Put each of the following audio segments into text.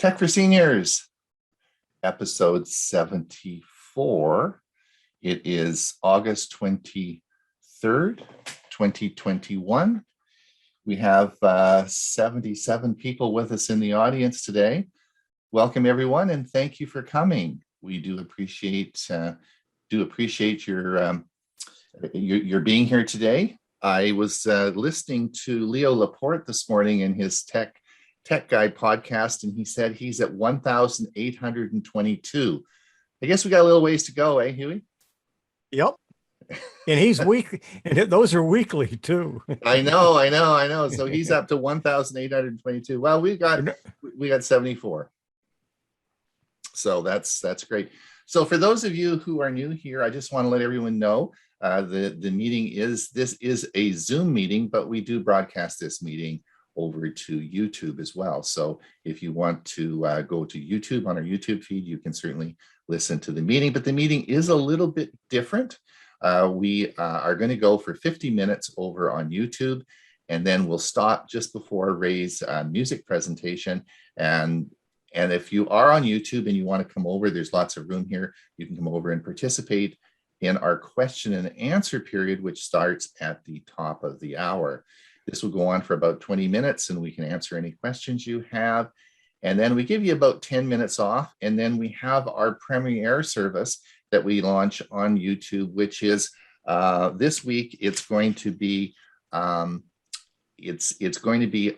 Tech for Seniors, episode 74. It is August 23rd, 2021. We have 77 people with us in the audience today. Welcome, everyone, and thank you for coming. We do appreciate your being here today. I was listening to Leo Laporte this morning in his Tech Guide podcast, and he said he's at 1,822. I guess we got a little ways to go, eh, Hewie? Yep. And he's weekly, and those are weekly too. I know. So he's up to 1,822. Well, we got 74. So that's great. So for those of you who are new here, I just want to let everyone know the meeting is a Zoom meeting, but we do broadcast this meeting over to YouTube as well. So if you want to go to YouTube on our YouTube feed, you can certainly listen to the meeting, but the meeting is a little bit different. We are going to go for 50 minutes over on YouTube, and then we'll stop just before Ray's music presentation. And if you are on YouTube and you want to come over, there's lots of room here. You can come over and participate in our question and answer period, which starts at the top of the hour. This will go on for about 20 minutes, and we can answer any questions you have. And then we give you about 10 minutes off, and then we have our premiere service that we launch on YouTube, which is this week. It's going to be it's going to be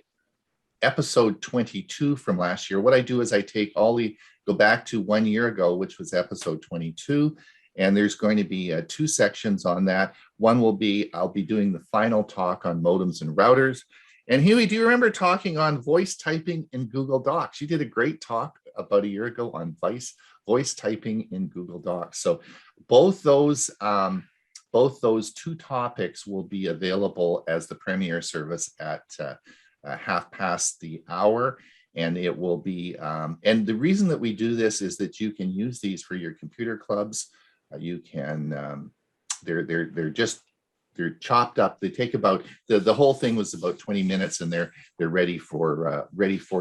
episode 22 from last year. What I do is I take go back to 1 year ago, which was episode 22. And there's going to be 2 sections on that. One will be, I'll be doing the final talk on modems and routers. And Hewie, do you remember talking on voice typing in Google Docs? You did a great talk about a year ago on voice typing in Google Docs. So both those 2 topics will be available as the premiere service at 1:30. And it will be, and the reason that we do this is that you can use these for your computer clubs. You can, they're chopped up. They take about, the whole thing was about 20 minutes, and they're ready for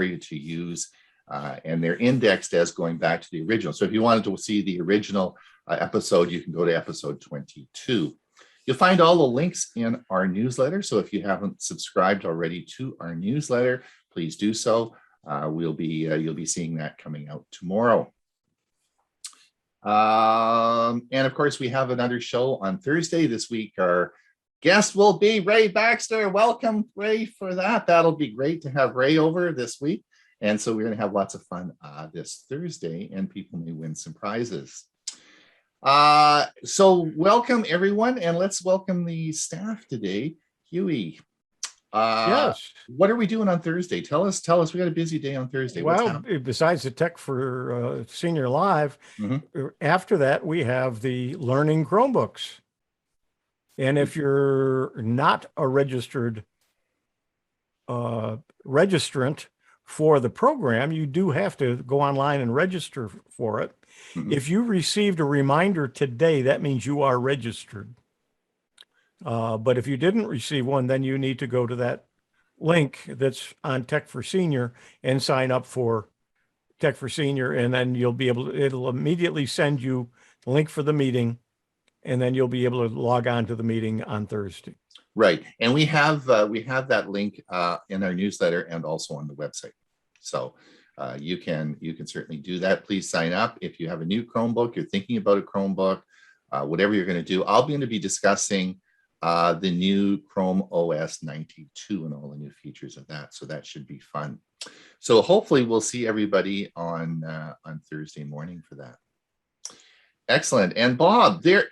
you to use, and they're indexed as going back to the original. So if you wanted to see the original episode, you can go to episode 22. You'll find all the links in our newsletter. So if you haven't subscribed already to our newsletter, please do so. You'll be seeing that coming out tomorrow. And of course, we have another show on Thursday. This week, our guest will be Ray Baxter. Welcome, Ray, for that. That'll be great to have Ray over this week. And so we're going to have lots of fun this Thursday, and people may win some prizes. So welcome, everyone, and let's welcome the staff today. Hewie, yes. What are we doing on Thursday? Tell us. We got a busy day on Thursday. Well, besides the Tech for Senior Live, after that, we have the Learning Chromebooks. And if you're not a registered registrant for the program, you do have to go online and register for it. If you received a reminder today, that means you are registered. But if you didn't receive one, then you need to go to that link that's on Tech for Senior and sign up for Tech for Senior, and then it'll immediately send you the link for the meeting, and then you'll be able to log on to the meeting on Thursday. Right, and we have that link in our newsletter and also on the website. So you can certainly do that. Please sign up if you have a new Chromebook. You're thinking about a Chromebook, whatever you're going to do. I'm going to be discussing the new Chrome OS 92 and all the new features of that. So that should be fun. So hopefully we'll see everybody on Thursday morning for that. Excellent. And Bob, there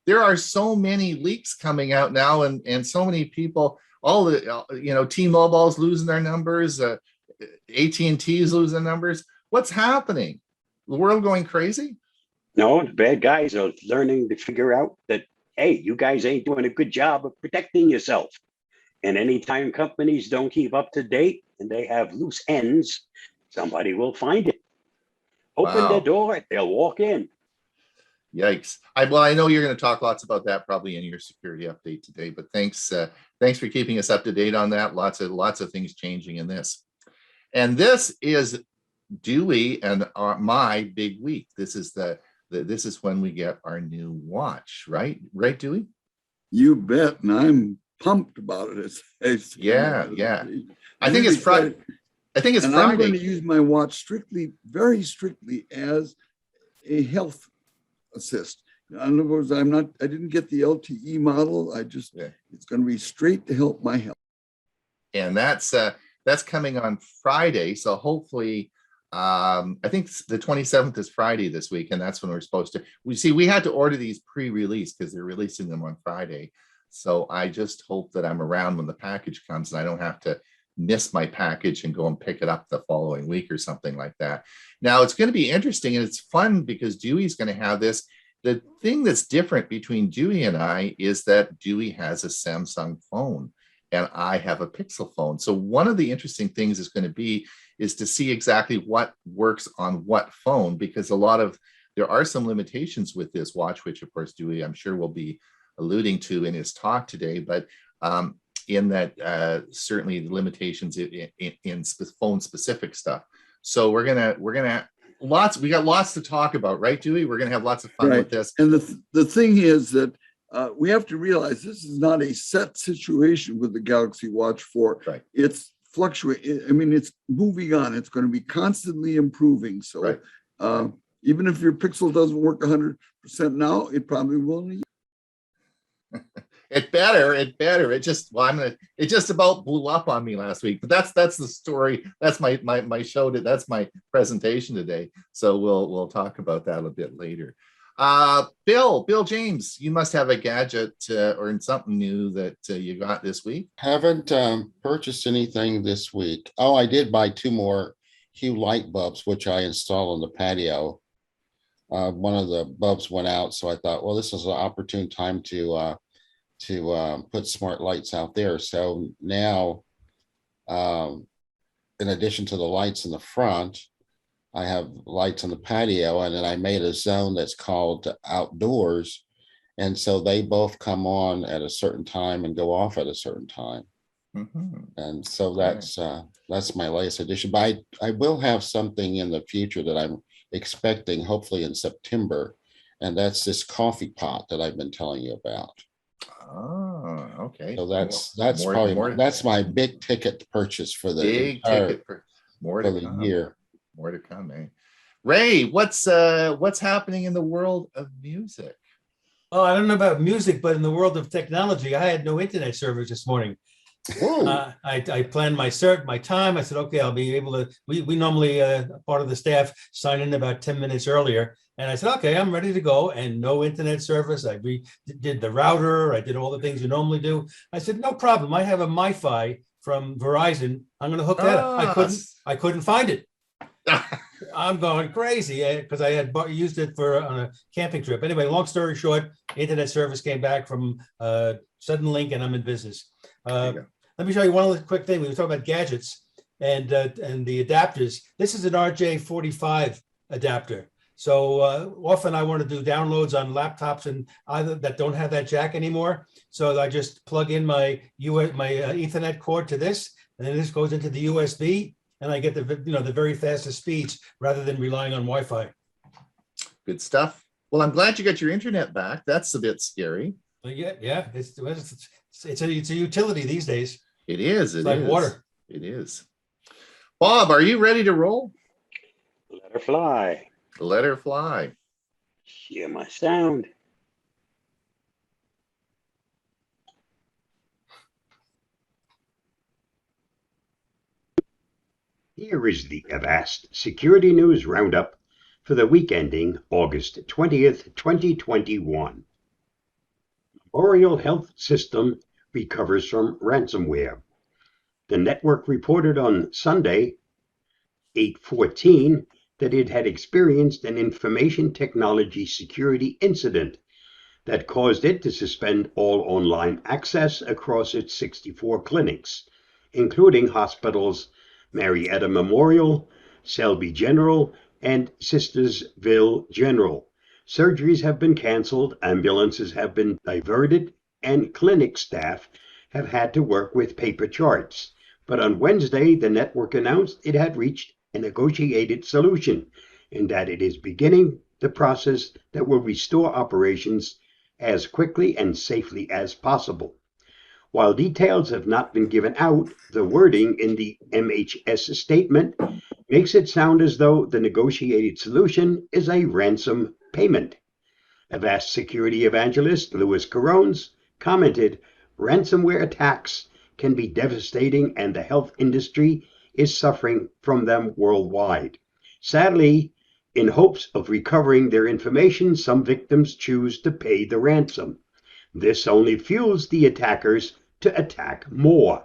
are so many leaks coming out now, and so many people, all the, T-Mobile's losing their numbers, AT&T's losing numbers. What's happening? The world going crazy? No, the bad guys are learning to figure out that, hey, you guys ain't doing a good job of protecting yourself. And anytime companies don't keep up to date and they have loose ends, somebody will find it. Open the door, they'll walk in. Yikes. I know you're going to talk lots about that probably in your security update today, but thanks for keeping us up to date on that. Lots of things changing in this. And this is Dewey and my big week. This is this is when we get our new watch, right? Right, Dewey? You bet, and I'm pumped about it. Yeah. I think it's Friday. I think it's and Friday. I'm going to use my watch strictly, very strictly, as a health assist. In other words, I didn't get the LTE model. It's going to be straight to help my health. And that's coming on Friday. So hopefully, I think the 27th is Friday this week, and that's when we're supposed to. We had to order these pre-release because they're releasing them on Friday. So I just hope that I'm around when the package comes, and I don't have to miss my package and go and pick it up the following week or something like that. Now it's going to be interesting, and it's fun because Dewey's going to have this. The thing that's different between Dewey and I is that Dewey has a Samsung phone and I have a Pixel phone. So one of the interesting things is going to be is to see exactly what works on what phone, because there are some limitations with this watch, which of course Dewey, I'm sure, will be alluding to in his talk today, but in that certainly the limitations in phone specific stuff. So we got lots to talk about, right, Dewey? We're going to have lots of fun with this. And the thing is that we have to realize this is not a set situation with the Galaxy Watch 4. Right. It's fluctuating. I mean, it's moving on. It's going to be constantly improving. So even if your Pixel doesn't work 100% now, it probably will. It better. It just about blew up on me last week. But that's the story. That's my show. That's my presentation today. So we'll talk about that a bit later. Bill James, you must have a gadget or something new that you got this week. Haven't purchased anything this week. Oh, I did buy 2 more Hue light bulbs, which I installed on the patio. One of the bulbs went out, so I thought, well, this is an opportune time to put smart lights out there. So now, in addition to the lights in the front, I have lights on the patio, and then I made a zone that's called outdoors. And so they both come on at a certain time and go off at a certain time. Mm-hmm. And so that's my latest addition. But I will have something in the future that I'm expecting, hopefully in September. And that's this coffee pot that I've been telling you about. Oh, okay. So that's my big ticket purchase for the year. More to come, eh? Ray, what's happening in the world of music? Oh, I don't know about music, but in the world of technology, I had no internet service this morning. I planned my time. I said, okay, I'll be able to. We normally part of the staff sign in about 10 minutes earlier, and I said, okay, I'm ready to go. And no internet service. I did the router. I did all the things you normally do. I said, no problem. I have a MiFi from Verizon. I'm going to hook that up. I couldn't find it. I'm going crazy because I had used it on a camping trip. Anyway, long story short, internet service came back from Suddenlink, and I'm in business. Let me show you one other quick thing. We were talking about gadgets and the adapters. This is an RJ45 adapter. So often I want to do downloads on laptops and either that don't have that jack anymore. So I just plug in my Ethernet cord to this, and then this goes into the USB. And I get the very fastest speeds rather than relying on Wi-Fi. Good stuff. Well, I'm glad you got your internet back. That's a bit scary. Yeah. It's a utility these days. It is. It's like water. It is. Bob, are you ready to roll? Let her fly. Let her fly. Hear my sound. Here is the Avast Security News Roundup for the week ending August 20th, 2021. Memorial Health System recovers from ransomware. The network reported on Sunday, 8/14, that it had experienced an information technology security incident that caused it to suspend all online access across its 64 clinics, including hospitals Marietta Memorial, Selby General, and Sistersville General. Surgeries have been canceled, ambulances have been diverted, and clinic staff have had to work with paper charts. But on Wednesday, the network announced it had reached a negotiated solution and that it is beginning the process that will restore operations as quickly and safely as possible. While details have not been given out, the wording in the MHS statement makes it sound as though the negotiated solution is a ransom payment. Avast security evangelist Louis Carones commented, "Ransomware attacks can be devastating and the health industry is suffering from them worldwide. Sadly, in hopes of recovering their information, some victims choose to pay the ransom. This only fuels the attackers to attack more.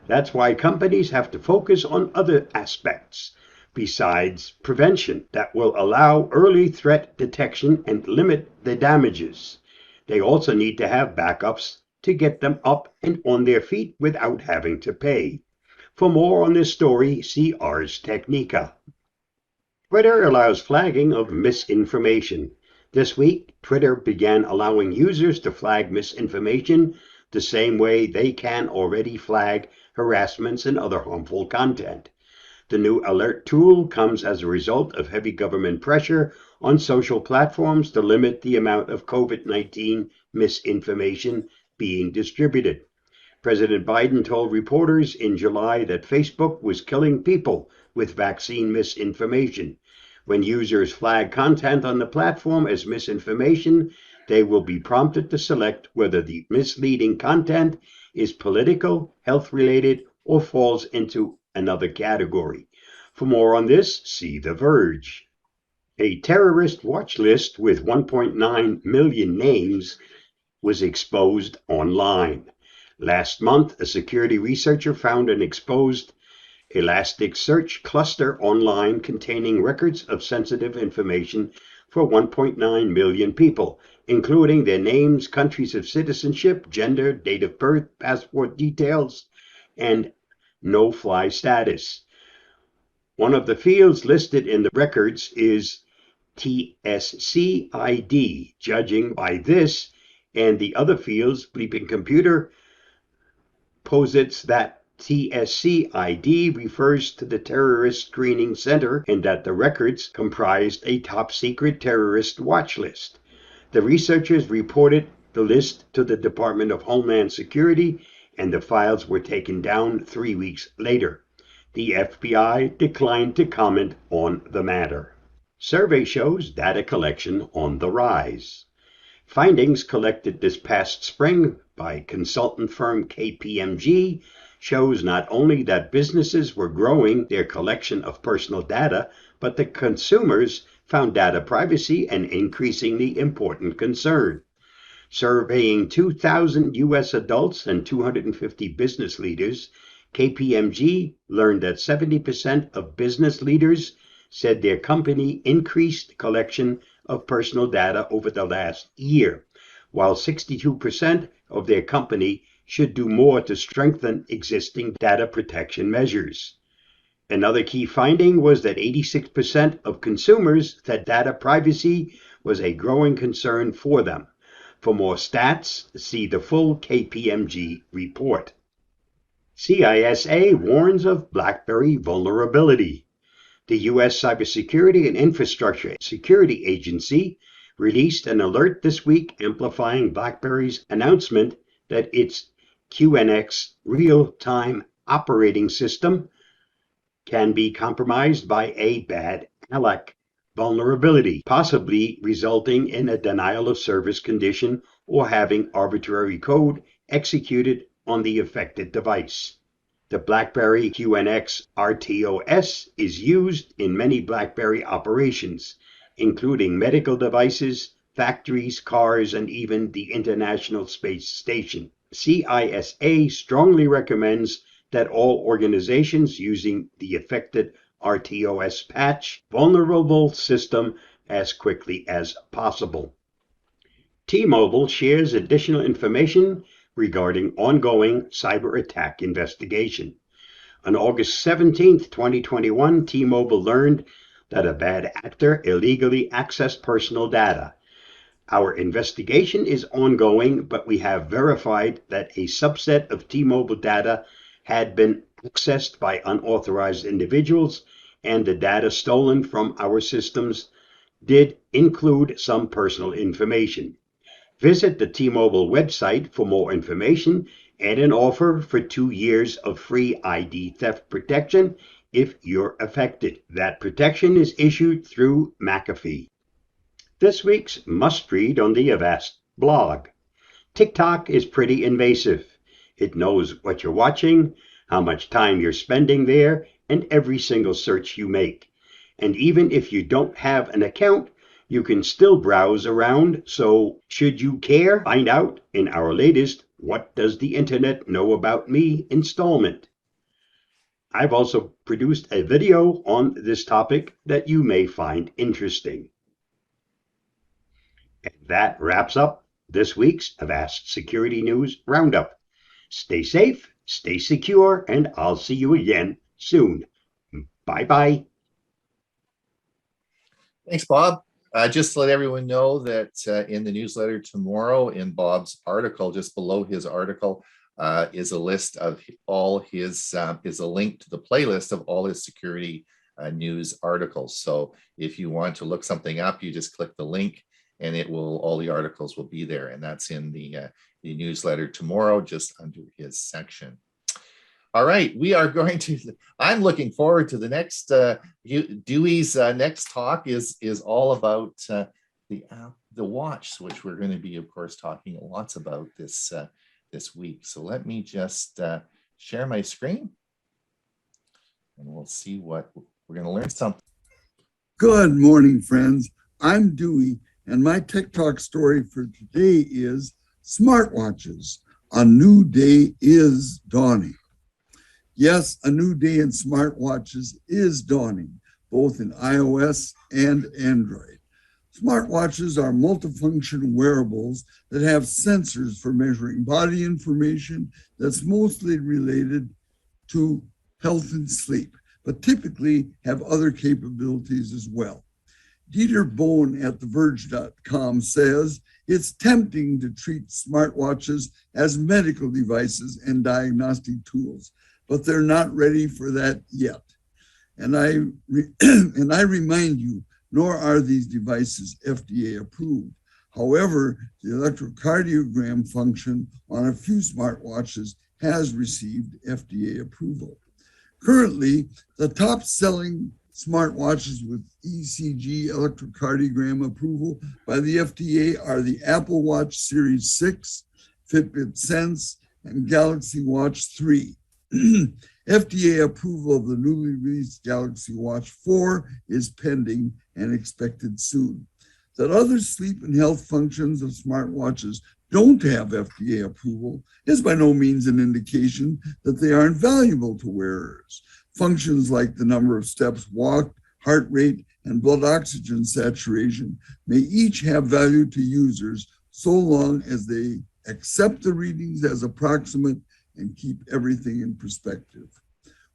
That's why companies have to focus on other aspects besides prevention that will allow early threat detection and limit the damages. They also need to have backups to get them up and on their feet without having to pay." For more on this story, see Ars Technica. Twitter allows flagging of misinformation. This week, Twitter began allowing users to flag misinformation the same way they can already flag harassments and other harmful content. The new alert tool comes as a result of heavy government pressure on social platforms to limit the amount of COVID-19 misinformation being distributed. President Biden told reporters in July that Facebook was killing people with vaccine misinformation. When users flag content on the platform as misinformation, they will be prompted to select whether the misleading content is political, health-related, or falls into another category. For more on this, see The Verge. A terrorist watch list with 1.9 million names was exposed online. Last month, a security researcher found an exposed Elasticsearch cluster online containing records of sensitive information for 1.9 million people, including their names, countries of citizenship, gender, date of birth, passport details, and no-fly status. One of the fields listed in the records is TSC ID. Judging by this and the other fields, Bleeping Computer posits that TSC ID refers to the Terrorist Screening Center and that the records comprised a top-secret terrorist watch list. The researchers reported the list to the Department of Homeland Security, and the files were taken down 3 weeks later. The FBI declined to comment on the matter. Survey shows data collection on the rise. Findings collected this past spring by consultant firm KPMG shows not only that businesses were growing their collection of personal data, but that consumers found data privacy an increasingly important concern. Surveying 2,000 U.S. adults and 250 business leaders, KPMG learned that 70% of business leaders said their company increased collection of personal data over the last year, while 62% of their company should do more to strengthen existing data protection measures. Another key finding was that 86% of consumers said data privacy was a growing concern for them. For more stats, see the full KPMG report. CISA warns of BlackBerry vulnerability. The U.S. Cybersecurity and Infrastructure Security Agency released an alert this week amplifying BlackBerry's announcement that its QNX real-time operating system can be compromised by a bad ALAC vulnerability, possibly resulting in a denial of service condition or having arbitrary code executed on the affected device. The BlackBerry QNX RTOS is used in many BlackBerry operations, including medical devices, factories, cars, and even the International Space Station. CISA strongly recommends that all organizations using the affected RTOS patch vulnerable system as quickly as possible. T-Mobile shares additional information regarding ongoing cyber attack investigation. On August 17, 2021, T-Mobile learned that a bad actor illegally accessed personal data. Our investigation is ongoing, but we have verified that a subset of T-Mobile data had been accessed by unauthorized individuals and the data stolen from our systems did include some personal information. Visit the T-Mobile website for more information and an offer for 2 years of free ID theft protection if you're affected. That protection is issued through McAfee. This week's must-read on the Avast blog. TikTok is pretty invasive. It knows what you're watching, how much time you're spending there, and every single search you make. And even if you don't have an account, you can still browse around. So should you care, find out in our latest What Does the Internet Know About Me installment. I've also produced a video on this topic that you may find interesting. And that wraps up this week's Avast Security News Roundup. Stay safe, stay secure, and I'll see you again soon. Bye-bye. Thanks, Bob. Just to let everyone know that in the newsletter tomorrow, in Bob's article, just below his article, is a list of all his, is a link to the playlist of all his security news articles. So if you want to look something up, you just click the link and it will, all the articles will be there. And that's in the newsletter tomorrow, just under his section. All right, we are going to, I'm looking forward to the next, Dewey's next talk is all about the watch, which we're going to be, of course, talking lots about this, this week. So let me just share my screen and we'll see what, we're going to learn something. Good morning, friends. I'm Dewey, and my Tech Talk story for today is smartwatches. A new day is dawning. Yes, a new day in smartwatches is dawning, both in iOS and Android. Smartwatches are multifunction wearables that have sensors for measuring body information that's mostly related to health and sleep, but typically have other capabilities as well. Dieter Bohn at TheVerge.com says it's tempting to treat smartwatches as medical devices and diagnostic tools, but they're not ready for that yet. And I remind you, nor are these devices FDA approved. However, the electrocardiogram function on a few smartwatches has received FDA approval. Currently, the top selling smartwatches with ECG electrocardiogram approval by the FDA are the Apple Watch Series 6, Fitbit Sense, and Galaxy Watch 3. FDA approval of the newly released Galaxy Watch 4 is pending and expected soon. That other sleep and health functions of smartwatches don't have FDA approval is by no means an indication that they aren't valuable to wearers. Functions like the number of steps walked, heart rate, and blood oxygen saturation may each have value to users so long as they accept the readings as approximate and keep everything in perspective.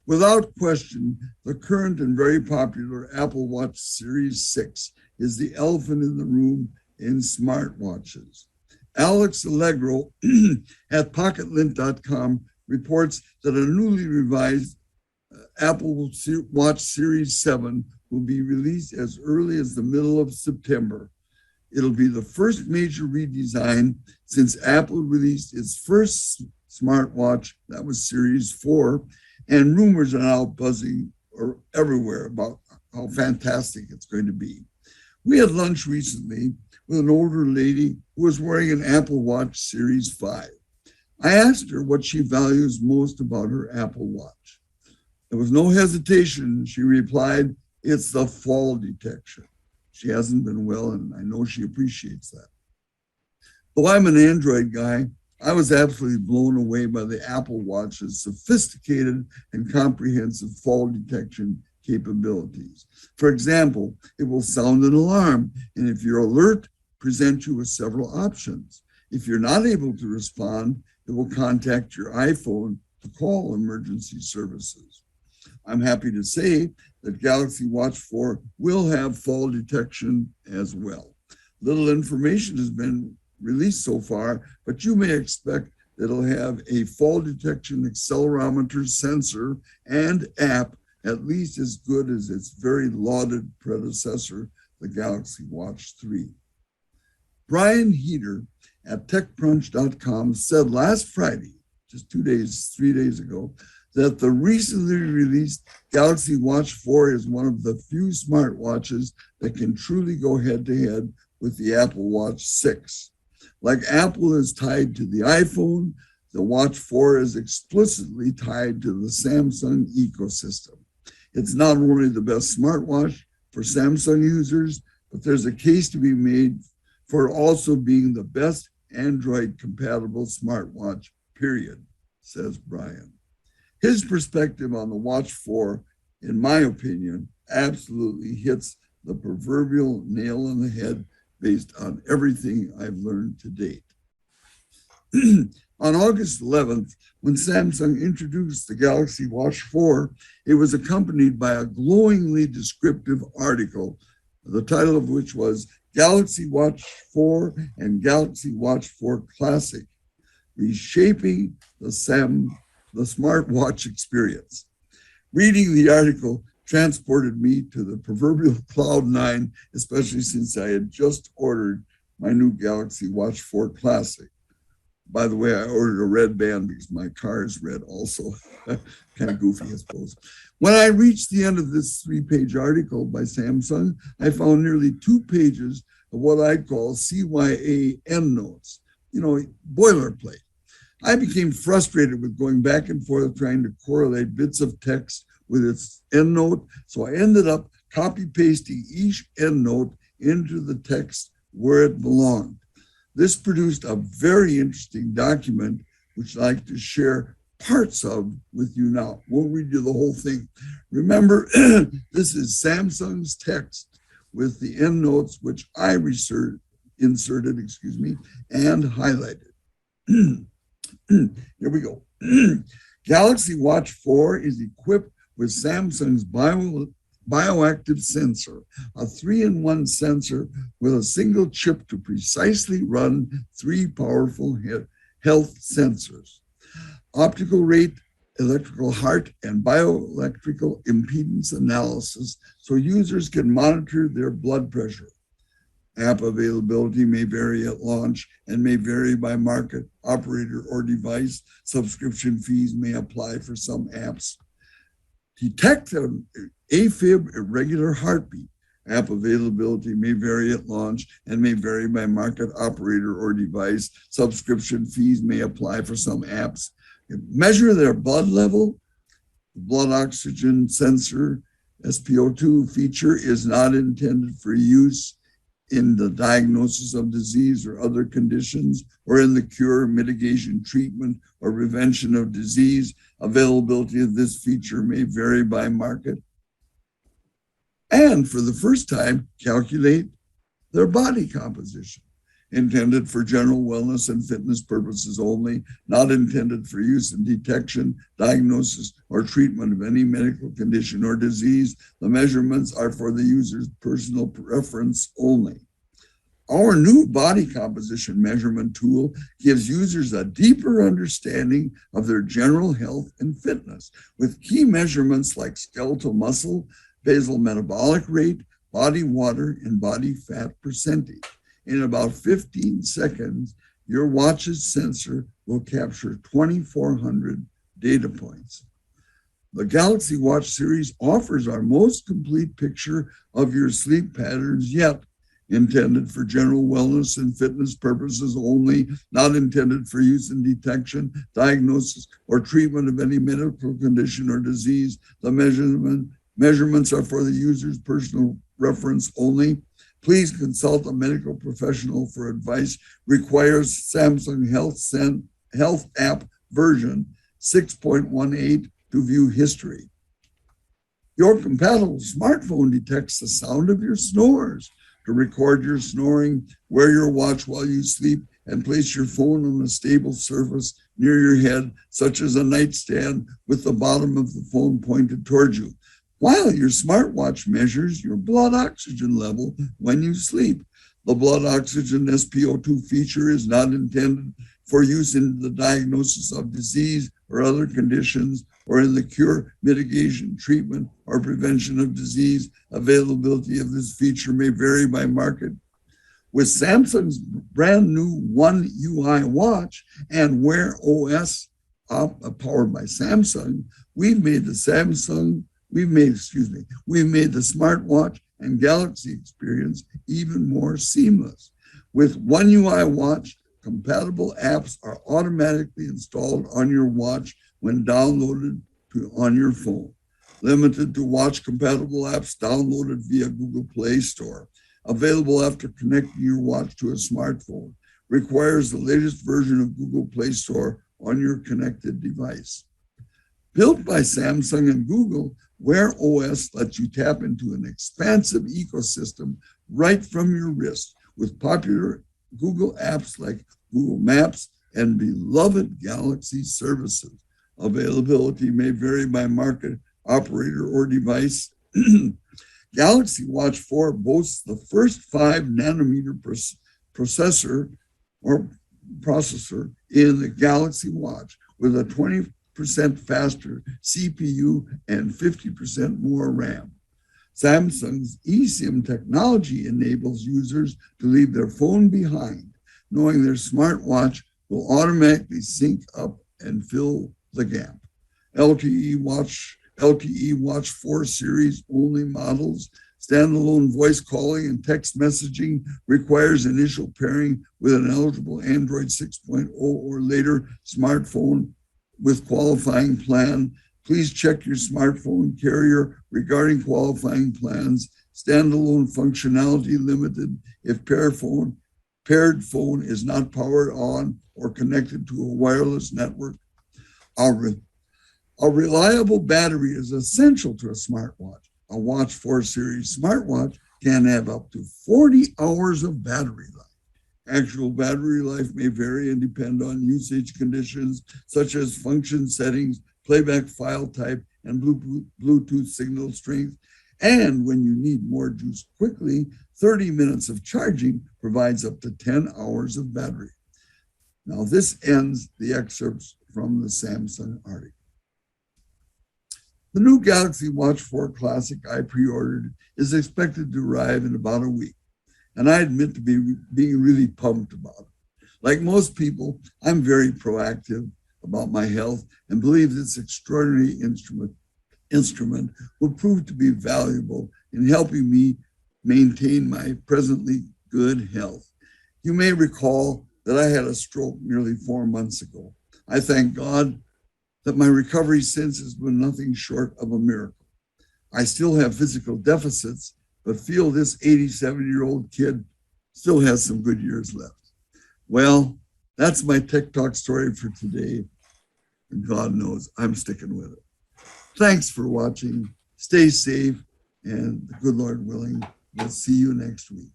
Without question, the current and very popular Apple Watch Series 6 is the elephant in the room in smartwatches. Alex Allegro at PocketLint.com reports that a newly revised Apple Watch Series 7 will be released as early as the middle of September. It'll be the first major redesign since Apple released its first smartwatch, that was Series 4, and rumors are now buzzing everywhere about how fantastic it's going to be. We had lunch recently with an older lady who was wearing an Apple Watch Series 5. I asked her what she values most about her Apple Watch. There was no hesitation. She replied, "It's the fall detection." She hasn't been well, and I know she appreciates that. Though I'm an Android guy, I was absolutely blown away by the Apple Watch's sophisticated and comprehensive fall detection capabilities. For example, it will sound an alarm, and if you're alert, present you with several options. If you're not able to respond, it will contact your iPhone to call emergency services. I'm happy to say that Galaxy Watch 4 will have fall detection as well. Little information has been released so far, but you may expect that it'll have a fall detection accelerometer sensor and app at least as good as its very lauded predecessor, the Galaxy Watch 3. Brian Heater at TechCrunch.com said last Friday, just 3 days ago, that the recently released Galaxy Watch 4 is one of the few smartwatches that can truly go head-to-head with the Apple Watch 6. Like Apple is tied to the iPhone, the Watch 4 is explicitly tied to the Samsung ecosystem. It's not only the best smartwatch for Samsung users, but there's a case to be made for also being the best Android-compatible smartwatch, period, says Brian. His perspective on the Watch 4, in my opinion, absolutely hits the proverbial nail on the head based on everything I've learned to date. On August 11th, when Samsung introduced the Galaxy Watch 4, it was accompanied by a glowingly descriptive article, the title of which was Galaxy Watch 4 and Galaxy Watch 4 Classic, Reshaping the Smartwatch Experience. Reading the article transported me to the proverbial cloud nine, especially since I had just ordered my new Galaxy Watch 4 Classic. By the way, I ordered a red band because my car is red also. Kind of goofy, I suppose. When I reached the end of this 3-page article by Samsung, I found nearly 2 pages of what I call CYA endnotes, boilerplate. I became frustrated with going back and forth trying to correlate bits of text with its endnote, so I ended up copy-pasting each endnote into the text where it belonged. This produced a very interesting document, which I'd like to share parts of with you now. Won't read you the whole thing. Remember, this is Samsung's text with the endnotes, which I inserted, and highlighted. Here we go. Galaxy Watch 4 is equipped with Samsung's bioactive sensor, a 3-in-1 sensor with a single chip to precisely run 3 powerful health sensors: optical rate, electrical heart, and bioelectrical impedance analysis, so users can monitor their blood pressure. App availability may vary at launch and may vary by market, operator, or device. Subscription fees may apply for some apps. Detect an AFib, irregular heartbeat. App availability may vary at launch and may vary by market, operator, or device. Subscription fees may apply for some apps. Measure their blood level. The blood oxygen sensor, SpO2 feature, is not intended for use in the diagnosis of disease or other conditions, or in the cure, mitigation, treatment, or prevention of disease. Availability of this feature may vary by market. And for the first time, calculate their body composition. Intended for general wellness and fitness purposes only, not intended for use in detection, diagnosis, or treatment of any medical condition or disease. The measurements are for the user's personal preference only. Our new body composition measurement tool gives users a deeper understanding of their general health and fitness, with key measurements like skeletal muscle, basal metabolic rate, body water, and body fat percentage. In about 15 seconds, your watch's sensor will capture 2,400 data points. The Galaxy Watch series offers our most complete picture of your sleep patterns yet. Intended for general wellness and fitness purposes only, not intended for use in detection, diagnosis, or treatment of any medical condition or disease. The measurements are for the user's personal reference only. Please consult a medical professional for advice. Requires Samsung Health app version 6.18 to view history. Your compatible smartphone detects the sound of your snores. To record your snoring, wear your watch while you sleep, and place your phone on a stable surface near your head, such as a nightstand, with the bottom of the phone pointed towards you, while your smartwatch measures your blood oxygen level when you sleep. The blood oxygen SpO2 feature is not intended for use in the diagnosis of disease or other conditions, or in the cure, mitigation, treatment, or prevention of disease. Availability of this feature may vary by market. With Samsung's brand new One UI watch and Wear OS powered by Samsung, we've made the smartwatch and Galaxy experience even more seamless. With One UI watch, compatible apps are automatically installed on your watch when downloaded on your phone. Limited to watch compatible apps downloaded via Google Play Store. Available after connecting your watch to a smartphone. Requires the latest version of Google Play Store on your connected device. Built by Samsung and Google, Wear OS lets you tap into an expansive ecosystem right from your wrist with popular Google apps like Google Maps and beloved Galaxy services. Availability may vary by market, operator, or device. Galaxy Watch 4 boasts the first 5 nanometer processor in the Galaxy Watch with a 20% faster CPU and 50% more RAM. Samsung's eSIM technology enables users to leave their phone behind, knowing their smartwatch will automatically sync up and fill the gap. LTE Watch 4 series only models. Standalone voice calling and text messaging requires initial pairing with an eligible Android 6.0 or later smartphone with qualifying plan. Please check your smartphone carrier regarding qualifying plans. Standalone functionality limited if paired phone is not powered on or connected to a wireless network. A reliable battery is essential to a smartwatch. A Watch 4 series smartwatch can have up to 40 hours of battery life. Actual battery life may vary and depend on usage conditions such as function settings, playback file type, and Bluetooth signal strength. And when you need more juice quickly, 30 minutes of charging provides up to 10 hours of battery. Now this ends the excerpts from the Samsung article. The new Galaxy Watch 4 Classic I pre-ordered is expected to arrive in about a week, and I admit to being really pumped about it. Like most people, I'm very proactive about my health and believe this extraordinary instrument will prove to be valuable in helping me maintain my presently good health. You may recall that I had a stroke nearly 4 months ago. I thank God that my recovery since has been nothing short of a miracle. I still have physical deficits, but feel this 87-year-old kid still has some good years left. Well, that's my Tech Talk story for today. And God knows I'm sticking with it. Thanks for watching. Stay safe, and the good Lord willing, we'll see you next week.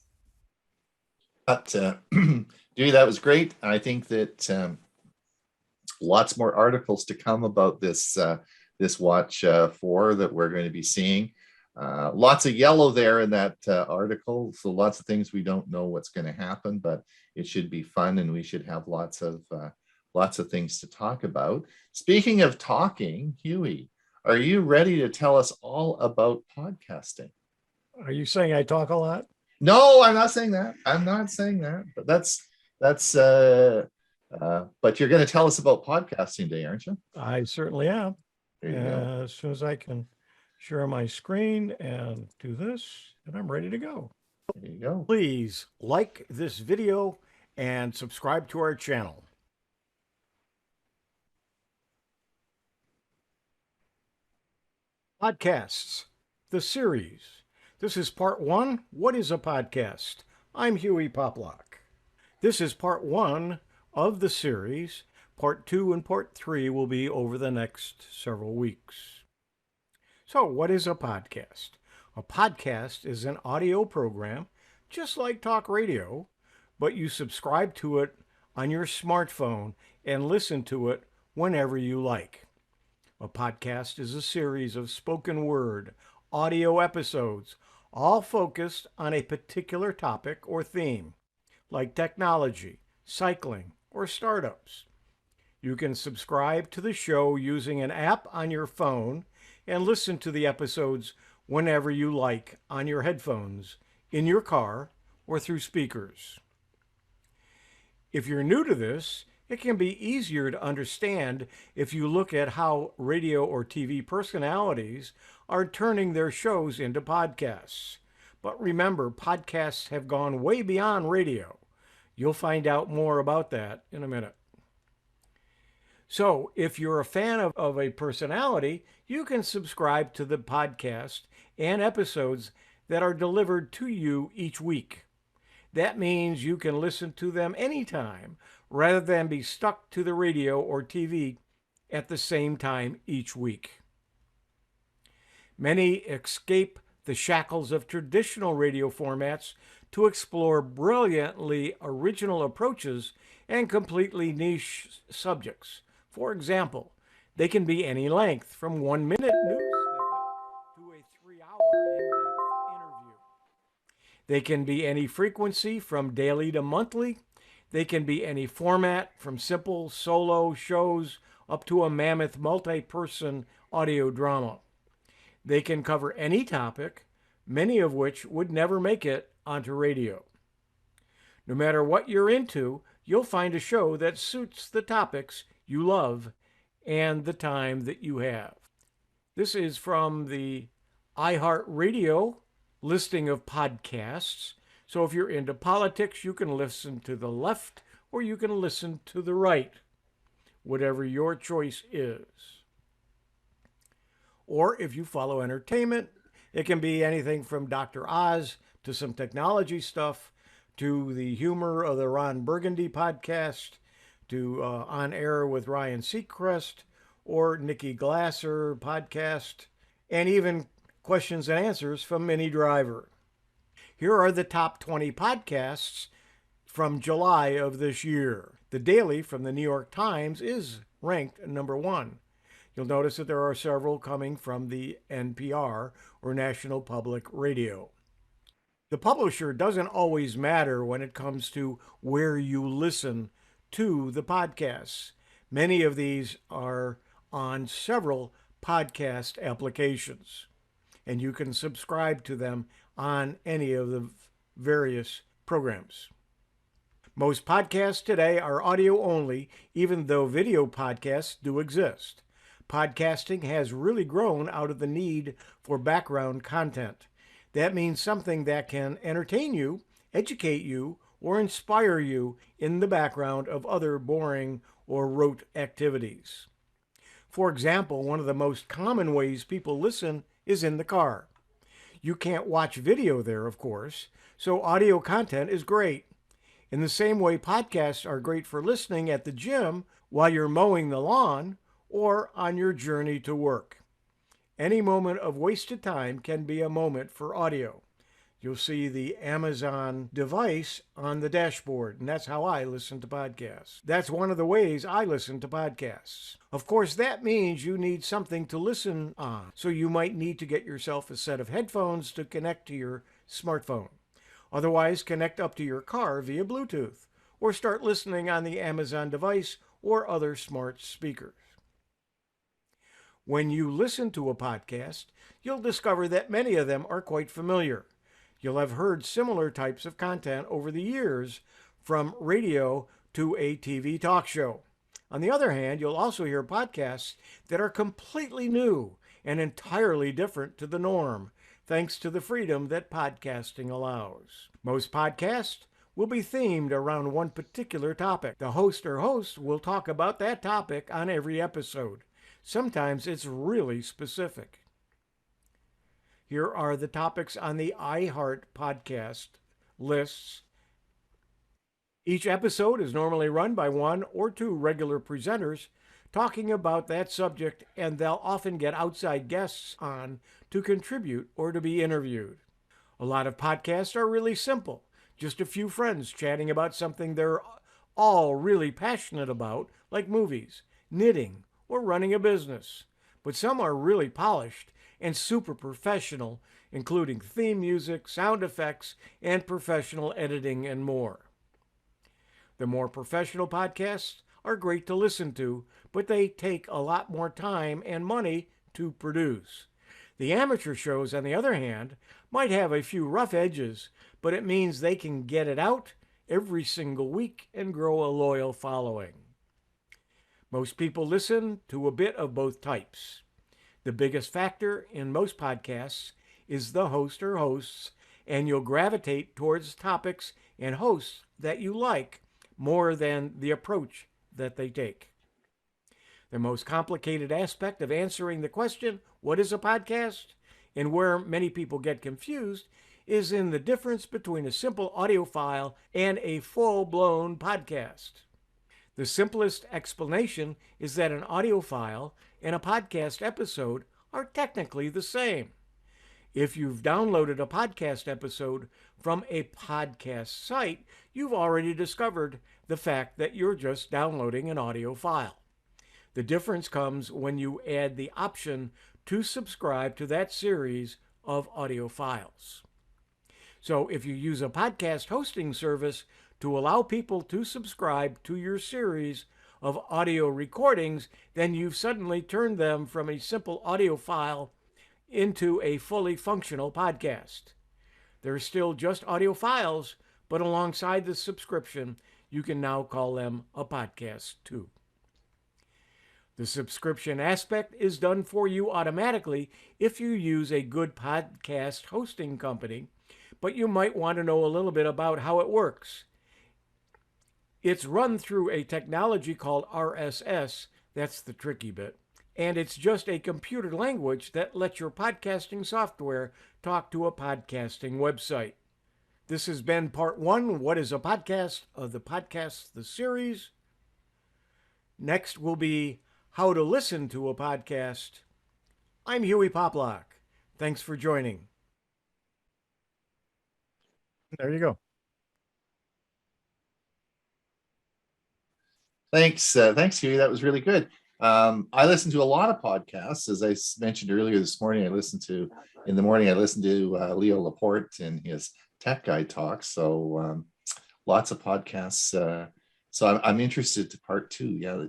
Dewey, that was great. I think that lots more articles to come about this this Watch 4 that we're going to be seeing. Lots of yellow there in that article, so lots of things we don't know what's going to happen, but it should be fun, and we should have lots of things to talk about. Speaking of talking, Hewie, are you ready to tell us all about podcasting? Are you saying I talk a lot? No, I'm not saying that. I'm not saying that. But but you're going to tell us about podcasting today, aren't you? I certainly am. There you go. As soon as I can share my screen and do this, and I'm ready to go. There you go. Please like this video and subscribe to our channel. Podcasts, the series. This is part 1. What is a podcast? I'm Hewie Poplock. This is part 1 of the series. Part 2 and part 3 will be over the next several weeks. So, what is a podcast? A podcast is an audio program, just like talk radio, but you subscribe to it on your smartphone and listen to it whenever you like. A podcast is a series of spoken word, audio episodes, all focused on a particular topic or theme, like technology, cycling, or startups. You can subscribe to the show using an app on your phone and listen to the episodes whenever you like on your headphones, in your car, or through speakers. If you're new to this, it can be easier to understand if you look at how radio or TV personalities are turning their shows into podcasts. But remember, podcasts have gone way beyond radio. You'll find out more about that in a minute. So, if you're a fan of a personality, you can subscribe to the podcast and episodes that are delivered to you each week. That means you can listen to them anytime rather than be stuck to the radio or TV at the same time each week. Many escape the shackles of traditional radio formats to explore brilliantly original approaches and completely niche subjects. For example, they can be any length, from 1 minute news snippet to a 3-hour in-depth interview. They can be any frequency, from daily to monthly. They can be any format, from simple solo shows up to a mammoth multi-person audio drama. They can cover any topic, many of which would never make it onto radio. No matter what you're into, you'll find a show that suits the topics you love and the time that you have. This is from the iHeartRadio listing of podcasts. So if you're into politics, you can listen to the left or you can listen to the right, whatever your choice is. Or if you follow entertainment, it can be anything from Dr. Oz to some technology stuff, to the humor of the Ron Burgundy podcast, to On Air with Ryan Seacrest, or Nikki Glasser podcast, and even questions and answers from Minnie Driver. Here are the top 20 podcasts from July of this year. The Daily from the New York Times is ranked number 1. You'll notice that there are several coming from the NPR, or National Public Radio. The publisher doesn't always matter when it comes to where you listen to the podcasts. Many of these are on several podcast applications, and you can subscribe to them on any of the various programs. Most podcasts today are audio only, even though video podcasts do exist. Podcasting has really grown out of the need for background content. That means something that can entertain you, educate you, or inspire you in the background of other boring or rote activities. For example, one of the most common ways people listen is in the car. You can't watch video there, of course, so audio content is great. In the same way, podcasts are great for listening at the gym while you're mowing the lawn or on your journey to work. Any moment of wasted time can be a moment for audio. You'll see the Amazon device on the dashboard, and that's how I listen to podcasts. That's one of the ways I listen to podcasts. Of course, that means you need something to listen on, so you might need to get yourself a set of headphones to connect to your smartphone. Otherwise, connect up to your car via Bluetooth, or start listening on the Amazon device or other smart speakers. When you listen to a podcast, you'll discover that many of them are quite familiar. You'll have heard similar types of content over the years, from radio to a TV talk show. On the other hand, you'll also hear podcasts that are completely new and entirely different to the norm, thanks to the freedom that podcasting allows. Most podcasts will be themed around one particular topic. The host or hosts will talk about that topic on every episode. Sometimes it's really specific. Here are the topics on the iHeart podcast lists. Each episode is normally run by 1 or 2 regular presenters talking about that subject, and they'll often get outside guests on to contribute or to be interviewed. A lot of podcasts are really simple, just a few friends chatting about something they're all really passionate about, like movies, knitting, or running a business. But some are really polished and super professional, including theme music, sound effects, and professional editing and more. The more professional podcasts are great to listen to, but they take a lot more time and money to produce. The amateur shows, on the other hand, might have a few rough edges, but it means they can get it out every single week and grow a loyal following. Most people listen to a bit of both types. The biggest factor in most podcasts is the host or hosts, and you'll gravitate towards topics and hosts that you like more than the approach that they take. The most complicated aspect of answering the question, what is a podcast? And where many people get confused is in the difference between a simple audio file and a full-blown podcast. The simplest explanation is that an audio file and a podcast episode are technically the same. If you've downloaded a podcast episode from a podcast site, you've already discovered the fact that you're just downloading an audio file. The difference comes when you add the option to subscribe to that series of audio files. So if you use a podcast hosting service to allow people to subscribe to your series of audio recordings, then you've suddenly turned them from a simple audio file into a fully functional podcast. They're still just audio files, but alongside the subscription, you can now call them a podcast too. The subscription aspect is done for you automatically if you use a good podcast hosting company, but you might want to know a little bit about how it works. It's run through a technology called RSS, that's the tricky bit, and it's just a computer language that lets your podcasting software talk to a podcasting website. This has been part 1, What is a Podcast, of the podcast, the series. Next will be How to Listen to a Podcast. I'm Hewie Poplock. Thanks for joining. There you go. Thanks, Hewie. That was really good. I listen to a lot of podcasts. As I mentioned earlier this morning, in the morning I listened to Leo Laporte and his Tech Guy talk. So lots of podcasts. So I'm interested to part 2. Yeah,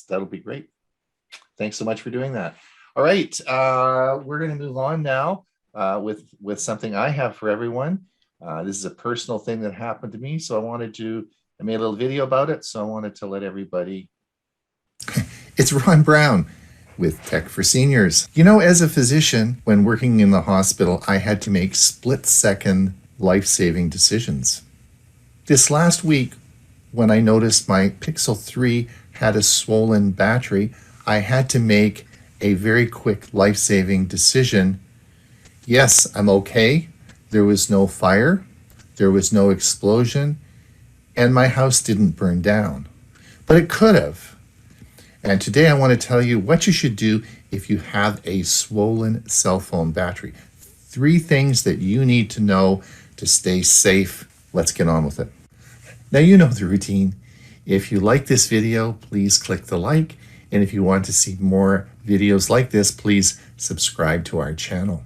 that'll be great. Thanks so much for doing that. All right, we're going to move on now with something I have for everyone. This is a personal thing that happened to me, so I made a little video about it, so I wanted to let everybody. It's Ron Brown with Tech for Seniors. You know, as a physician, when working in the hospital, I had to make split-second life-saving decisions. This last week, when I noticed my Pixel 3 had a swollen battery, I had to make a very quick life-saving decision. Yes, I'm okay. There was no fire. There was no explosion. And my house didn't burn down. But it could have. And today I want to tell you what you should do if you have a swollen cell phone battery. 3 things that you need to know to stay safe. Let's get on with it. Now you know the routine. If you like this video, please click the like. And if you want to see more videos like this, please subscribe to our channel.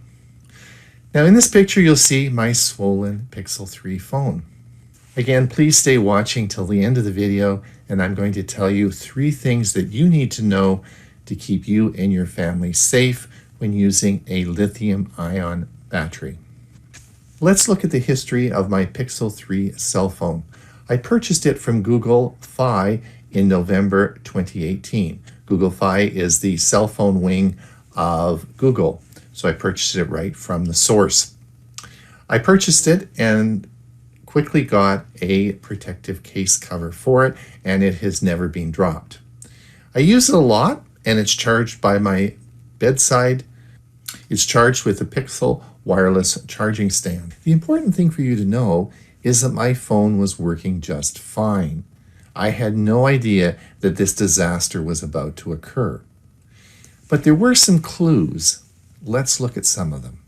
Now in this picture, you'll see my swollen Pixel 3 phone. Again, please stay watching till the end of the video, and I'm going to tell you 3 things that you need to know to keep you and your family safe when using a lithium-ion battery. Let's look at the history of my Pixel 3 cell phone. I purchased it from Google Fi in November 2018. Google Fi is the cell phone wing of Google, so I purchased it right from the source. I purchased it and quickly got a protective case cover for it, and it has never been dropped. I use it a lot, and it's charged by my bedside. It's charged with a Pixel wireless charging stand. The important thing for you to know is that my phone was working just fine. I had no idea that this disaster was about to occur. But there were some clues. Let's look at some of them.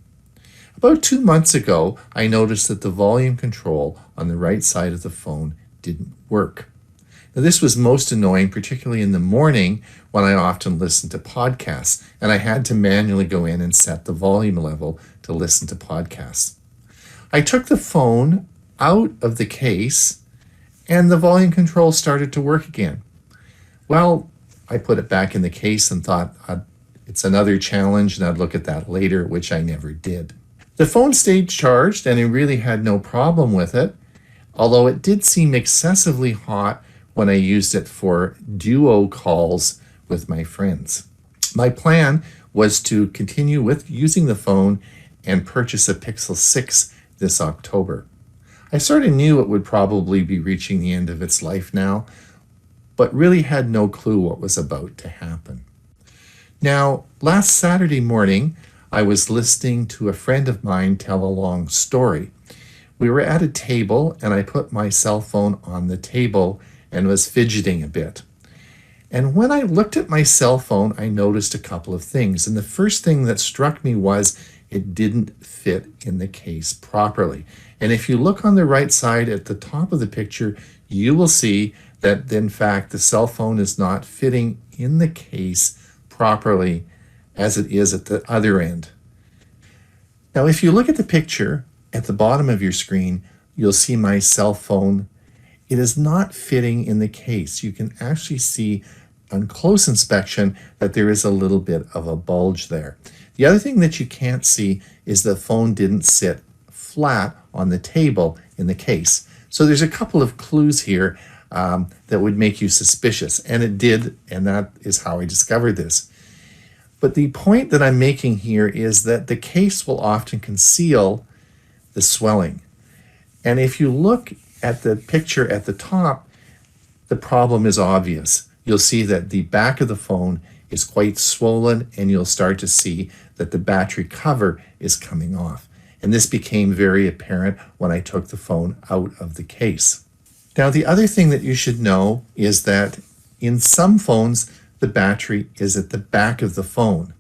About 2 months ago, I noticed that the volume control on the right side of the phone didn't work. Now, this was most annoying, particularly in the morning when I often listen to podcasts, and I had to manually go in and set the volume level to listen to podcasts. I took the phone out of the case, and the volume control started to work again. Well, I put it back in the case and thought it's another challenge and I'd look at that later, which I never did. The phone stayed charged and I really had no problem with it, although it did seem excessively hot when I used it for duo calls with my friends. My plan was to continue with using the phone and purchase a Pixel 6 this October. I sort of knew it would probably be reaching the end of its life now, but really had no clue what was about to happen. Now, last Saturday morning, I was listening to a friend of mine tell a long story. We were at a table and I put my cell phone on the table and was fidgeting a bit. And when I looked at my cell phone, I noticed a couple of things. And the first thing that struck me was it didn't fit in the case properly. And if you look on the right side at the top of the picture, you will see that in fact the cell phone is not fitting in the case properly as it is at the other end. Now, if you look at the picture at the bottom of your screen, you'll see my cell phone. It is not fitting in the case. You can actually see on close inspection that there is a little bit of a bulge there. The other thing that you can't see is the phone didn't sit flat on the table in the case. So there's a couple of clues here that would make you suspicious, and it did, and that is how I discovered this. But the point that I'm making here is that the case will often conceal the swelling. And if you look at the picture at the top, the problem is obvious. You'll see that the back of the phone is quite swollen, and you'll start to see that the battery cover is coming off. And this became very apparent when I took the phone out of the case. Now, the other thing that you should know is that in some phones, the battery is at the back of the phone.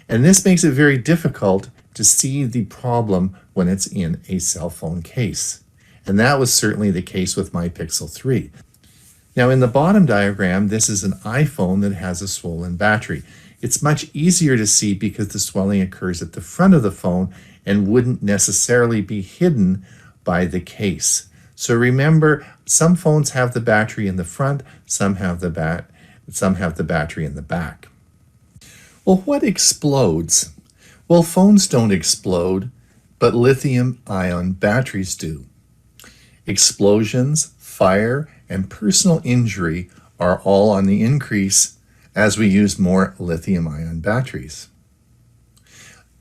And this makes it very difficult to see the problem when it's in a cell phone case. And that was certainly the case with my Pixel 3. Now, in the bottom diagram, this is an iPhone that has a swollen battery. It's much easier to see because the swelling occurs at the front of the phone and wouldn't necessarily be hidden by the case. So remember, some phones have the battery in the front, some have the battery in the back. Well, what explodes? Well, phones don't explode, but lithium-ion batteries do. Explosions, fire, and personal injury are all on the increase as we use more lithium-ion batteries.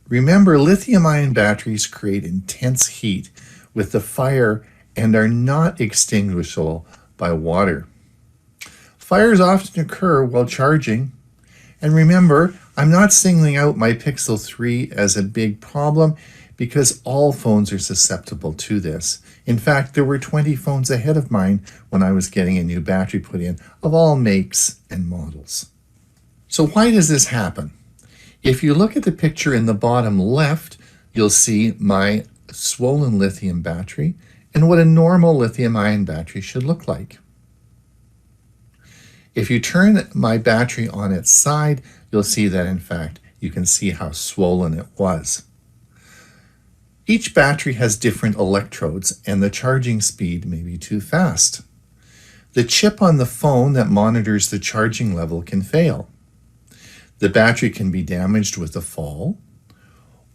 Remember, lithium-ion batteries create intense heat with the fire and are not extinguishable by water. Fires often occur while charging. And remember, I'm not singling out my Pixel 3 as a big problem because all phones are susceptible to this. In fact, there were 20 phones ahead of mine when I was getting a new battery put in of all makes and models. So why does this happen? If you look at the picture in the bottom left, you'll see my swollen lithium battery and what a normal lithium-ion battery should look like. If you turn my battery on its side, you'll see that in fact you can see how swollen it was. Each battery has different electrodes and the charging speed may be too fast. The chip on the phone that monitors the charging level can fail. The battery can be damaged with a fall,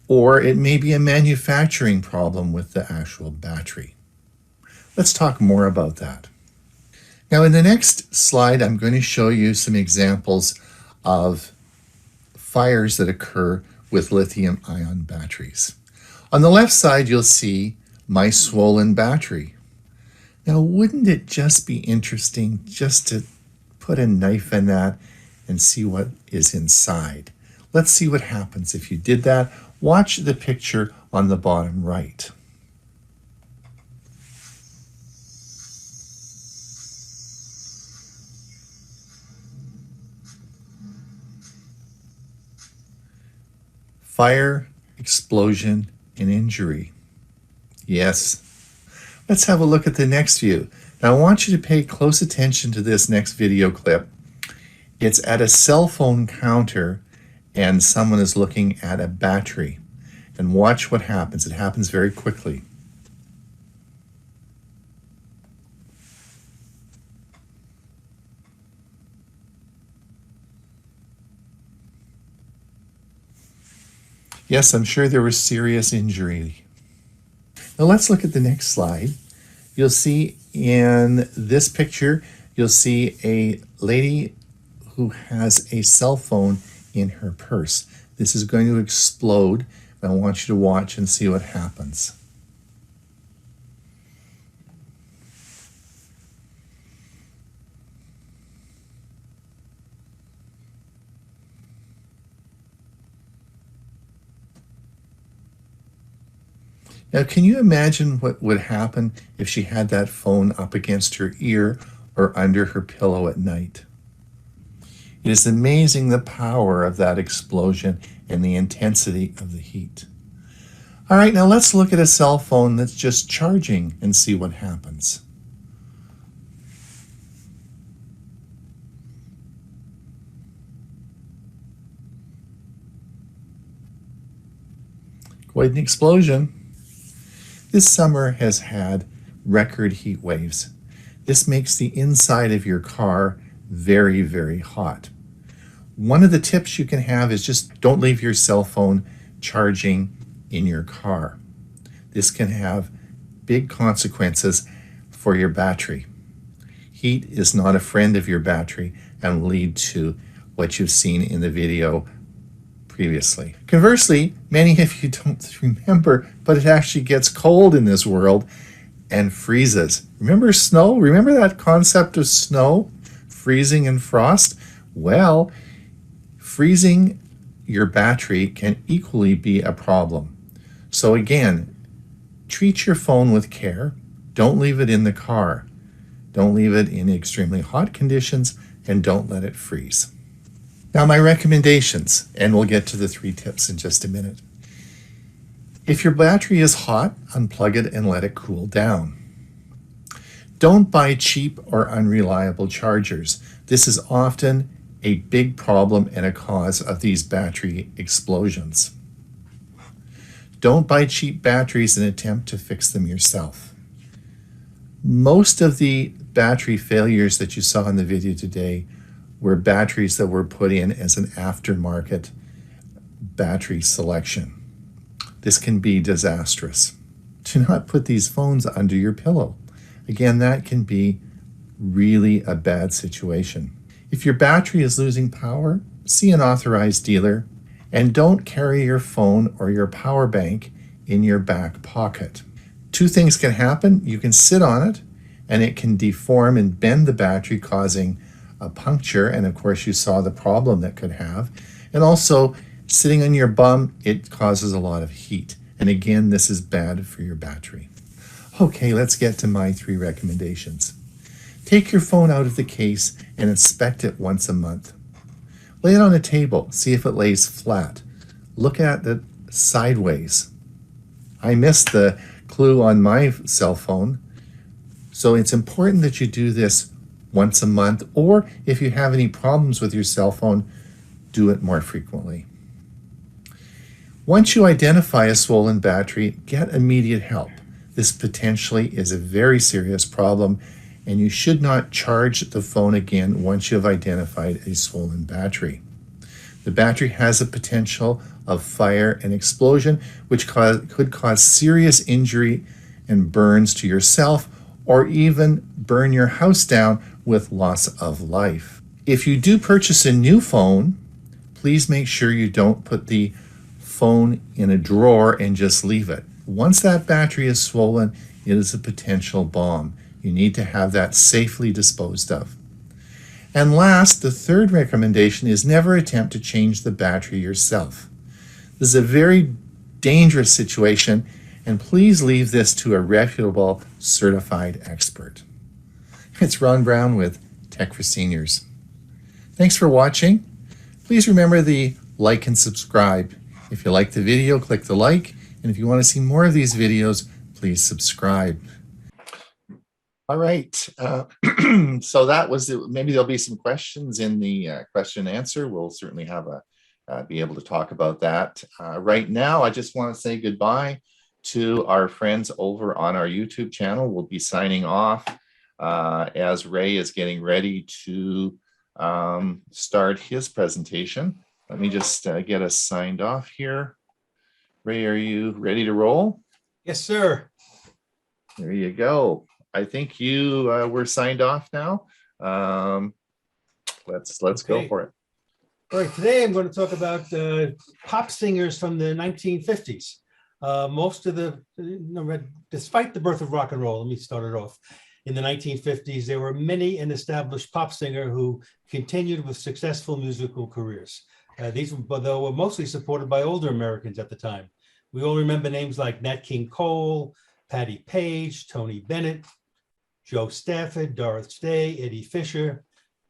or it may be a manufacturing problem with the actual battery. Let's talk more about that. Now, in the next slide, I'm going to show you some examples of fires that occur with lithium-ion batteries. On the left side, you'll see my swollen battery. Now, wouldn't it just be interesting just to put a knife in that and see what is inside? Let's see what happens if you did that. Watch the picture on the bottom right. Fire, explosion, and injury. Yes. Let's have a look at the next view. Now I want you to pay close attention to this next video clip. It's at a cell phone counter and someone is looking at a battery. And watch what happens. It happens very quickly. Yes, I'm sure there was serious injury. Now let's look at the next slide. You'll see in this picture, you'll see a lady who has a cell phone in her purse. This is going to explode. I want you to watch and see what happens. Now, can you imagine what would happen if she had that phone up against her ear or under her pillow at night? It is amazing the power of that explosion and the intensity of the heat. All right, now let's look at a cell phone that's just charging and see what happens. Quite an explosion. This summer has had record heat waves. This makes the inside of your car very, very hot. One of the tips you can have is just don't leave your cell phone charging in your car. This can have big consequences for your battery. Heat is not a friend of your battery and will lead to what you've seen in the video previously. Conversely, many of you don't remember, but it actually gets cold in this world and freezes. Remember snow? Remember that concept of snow, freezing and frost? Well, freezing your battery can equally be a problem. So again, treat your phone with care. Don't leave it in the car. Don't leave it in extremely hot conditions, and don't let it freeze. Now, my recommendations, and we'll get to the 3 tips in just a minute. If your battery is hot, unplug it and let it cool down. Don't buy cheap or unreliable chargers. This is often a big problem and a cause of these battery explosions. Don't buy cheap batteries and attempt to fix them yourself. Most of the battery failures that you saw in the video today were batteries that were put in as an aftermarket battery selection. This can be disastrous. Do not put these phones under your pillow. Again, that can be really a bad situation. If your battery is losing power, see an authorized dealer, and don't carry your phone or your power bank in your back pocket. 2 things can happen. You can sit on it and it can deform and bend the battery, causing a puncture, and of course you saw the problem that could have. And also, sitting on your bum, it causes a lot of heat. And again, this is bad for your battery. Okay, let's get to my 3 recommendations. Take your phone out of the case and inspect it once a month. Lay it on a table, see if it lays flat. Look at it sideways. I missed the clue on my cell phone, so it's important that you do this once a month, or if you have any problems with your cell phone, do it more frequently. Once you identify a swollen battery, get immediate help. This potentially is a very serious problem, and you should not charge the phone again once you have identified a swollen battery. The battery has a potential of fire and explosion, which could cause serious injury and burns to yourself, or even burn your house down with loss of life. If you do purchase a new phone, please make sure you don't put the phone in a drawer and just leave it. Once that battery is swollen, it is a potential bomb. You need to have that safely disposed of. And last, the 3rd recommendation is never attempt to change the battery yourself. This is a very dangerous situation, and please leave this to a reputable, certified expert. It's Ron Brown with Tech for Seniors. Thanks for watching. Please remember the like and subscribe. If you like the video, click the like. And if you want to see more of these videos, please subscribe. All right. So that was it. Maybe there'll be some questions in the question and answer. We'll certainly have be able to talk about that. Right now, I just want to say goodbye to our friends over on our YouTube channel. We'll be signing off as Ray is getting ready to start his presentation. Let me just get us signed off here. Ray, are you ready to roll? Yes, sir. There you go. I think you were signed off now. Let's go Okay. for it. All right, today I'm going to talk about pop singers from the 1950s. Most of the, despite the birth of rock and roll, let me start it off. In the 1950s, there were many an established pop singer who continued with successful musical careers. These, though, were mostly supported by older Americans at the time. We all remember names like Nat King Cole, Patti Page, Tony Bennett, Joe Stafford, Doris Day, Eddie Fisher,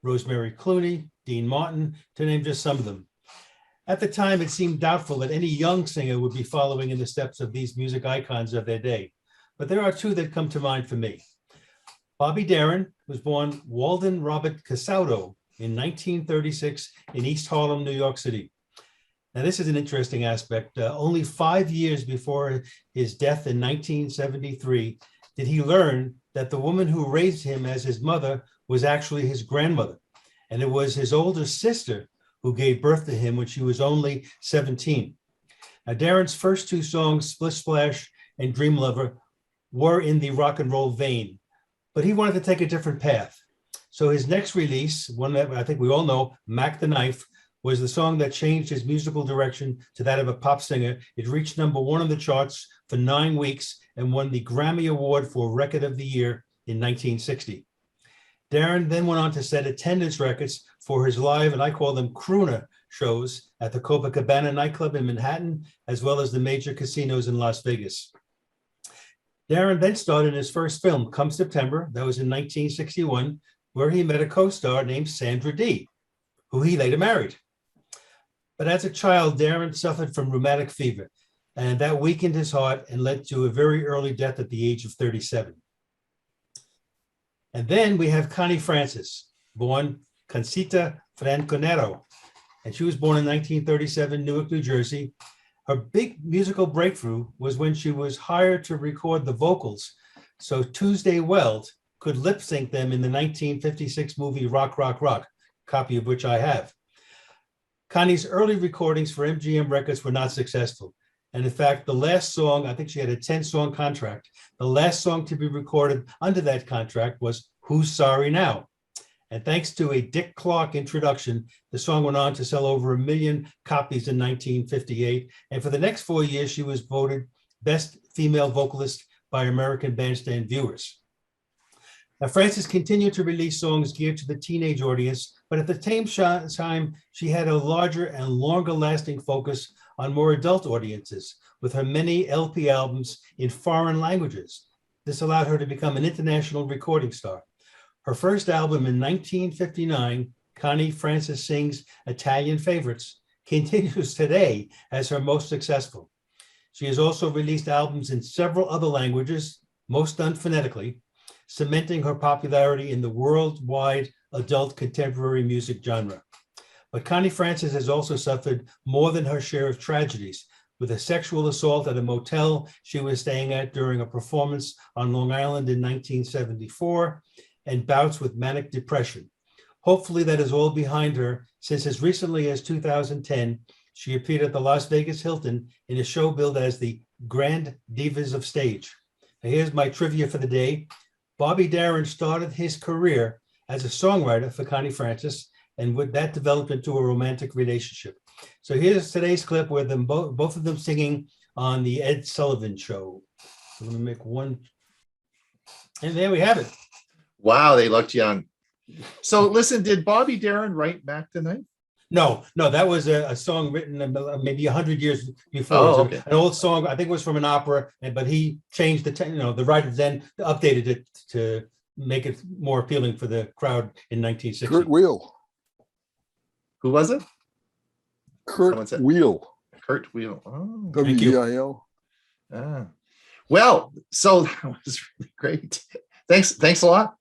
Rosemary Clooney, Dean Martin, to name just some of them. At the time, it seemed doubtful that any young singer would be following in the steps of these music icons of their day. But there are two that come to mind for me. Bobby Darin was born Walden Robert Casaudo in 1936 in East Harlem, New York City. Now, this is an interesting aspect. Only 5 years before his death in 1973, did he learn that the woman who raised him as his mother was actually his grandmother. And it was his older sister who gave birth to him when she was only 17. Now, Darin's first two songs, Splish Splash and Dream Lover, were in the rock and roll vein, but he wanted to take a different path. So his next release, one that I think we all know, Mac the Knife, was the song that changed his musical direction to that of a pop singer. It reached #1 on the charts for 9 weeks and won the Grammy Award for Record of the Year in 1960. Darin then went on to set attendance records for his live, and I call them crooner, shows at the Copacabana nightclub in Manhattan, as well as the major casinos in Las Vegas. Darin then starred in his first film, Come September, that was in 1961, where he met a co-star named Sandra Dee, who he later married. But as a child, Darin suffered from rheumatic fever, and that weakened his heart and led to a very early death at the age of 37. And then we have Connie Francis, born Conchita Franconero, and she was born in 1937, Newark, New Jersey. Her big musical breakthrough was when she was hired to record the vocals so Tuesday Weld could lip sync them in the 1956 movie Rock, Rock, Rock, copy of which I have. Connie's early recordings for MGM Records were not successful. And in fact, the last song, I think she had a 10-song contract. The last song to be recorded under that contract was Who's Sorry Now? And thanks to a Dick Clark introduction, the song went on to sell over 1 million copies in 1958. And for the next 4 years, she was voted Best Female Vocalist by American Bandstand viewers. Now, Francis continued to release songs geared to the teenage audience, but at the same time, she had a larger and longer lasting focus on more adult audiences with her many LP albums in foreign languages. This allowed her to become an international recording star. Her first album in 1959, Connie Francis Sings Italian Favorites, continues today as her most successful. She has also released albums in several other languages, most done phonetically, cementing her popularity in the worldwide adult contemporary music genre. But Connie Francis has also suffered more than her share of tragedies, with a sexual assault at a motel she was staying at during a performance on Long Island in 1974, and bouts with manic depression. Hopefully that is all behind her, since as recently as 2010, she appeared at the Las Vegas Hilton in a show billed as the Grand Divas of Stage. Now here's my trivia for the day. Bobby Darin started his career as a songwriter for Connie Francis, and with that developed into a romantic relationship. So here's today's clip with them both of them singing on the Ed Sullivan Show. So let me make one, and there we have it. Wow, they looked young. So listen, did Bobby Darin write Mac the Knife? No, that was a song written maybe 100 years before. Oh, It's okay. an old song, I think it was from an opera, but he changed the writers then updated it to make it more appealing for the crowd in 1960. Kurt Wheel. Who was it? Someone Kurt said- Wheel. Kurt Wheel. Oh, Thank you. W-E-I-L. ah. Well, so that was really great. Thanks a lot.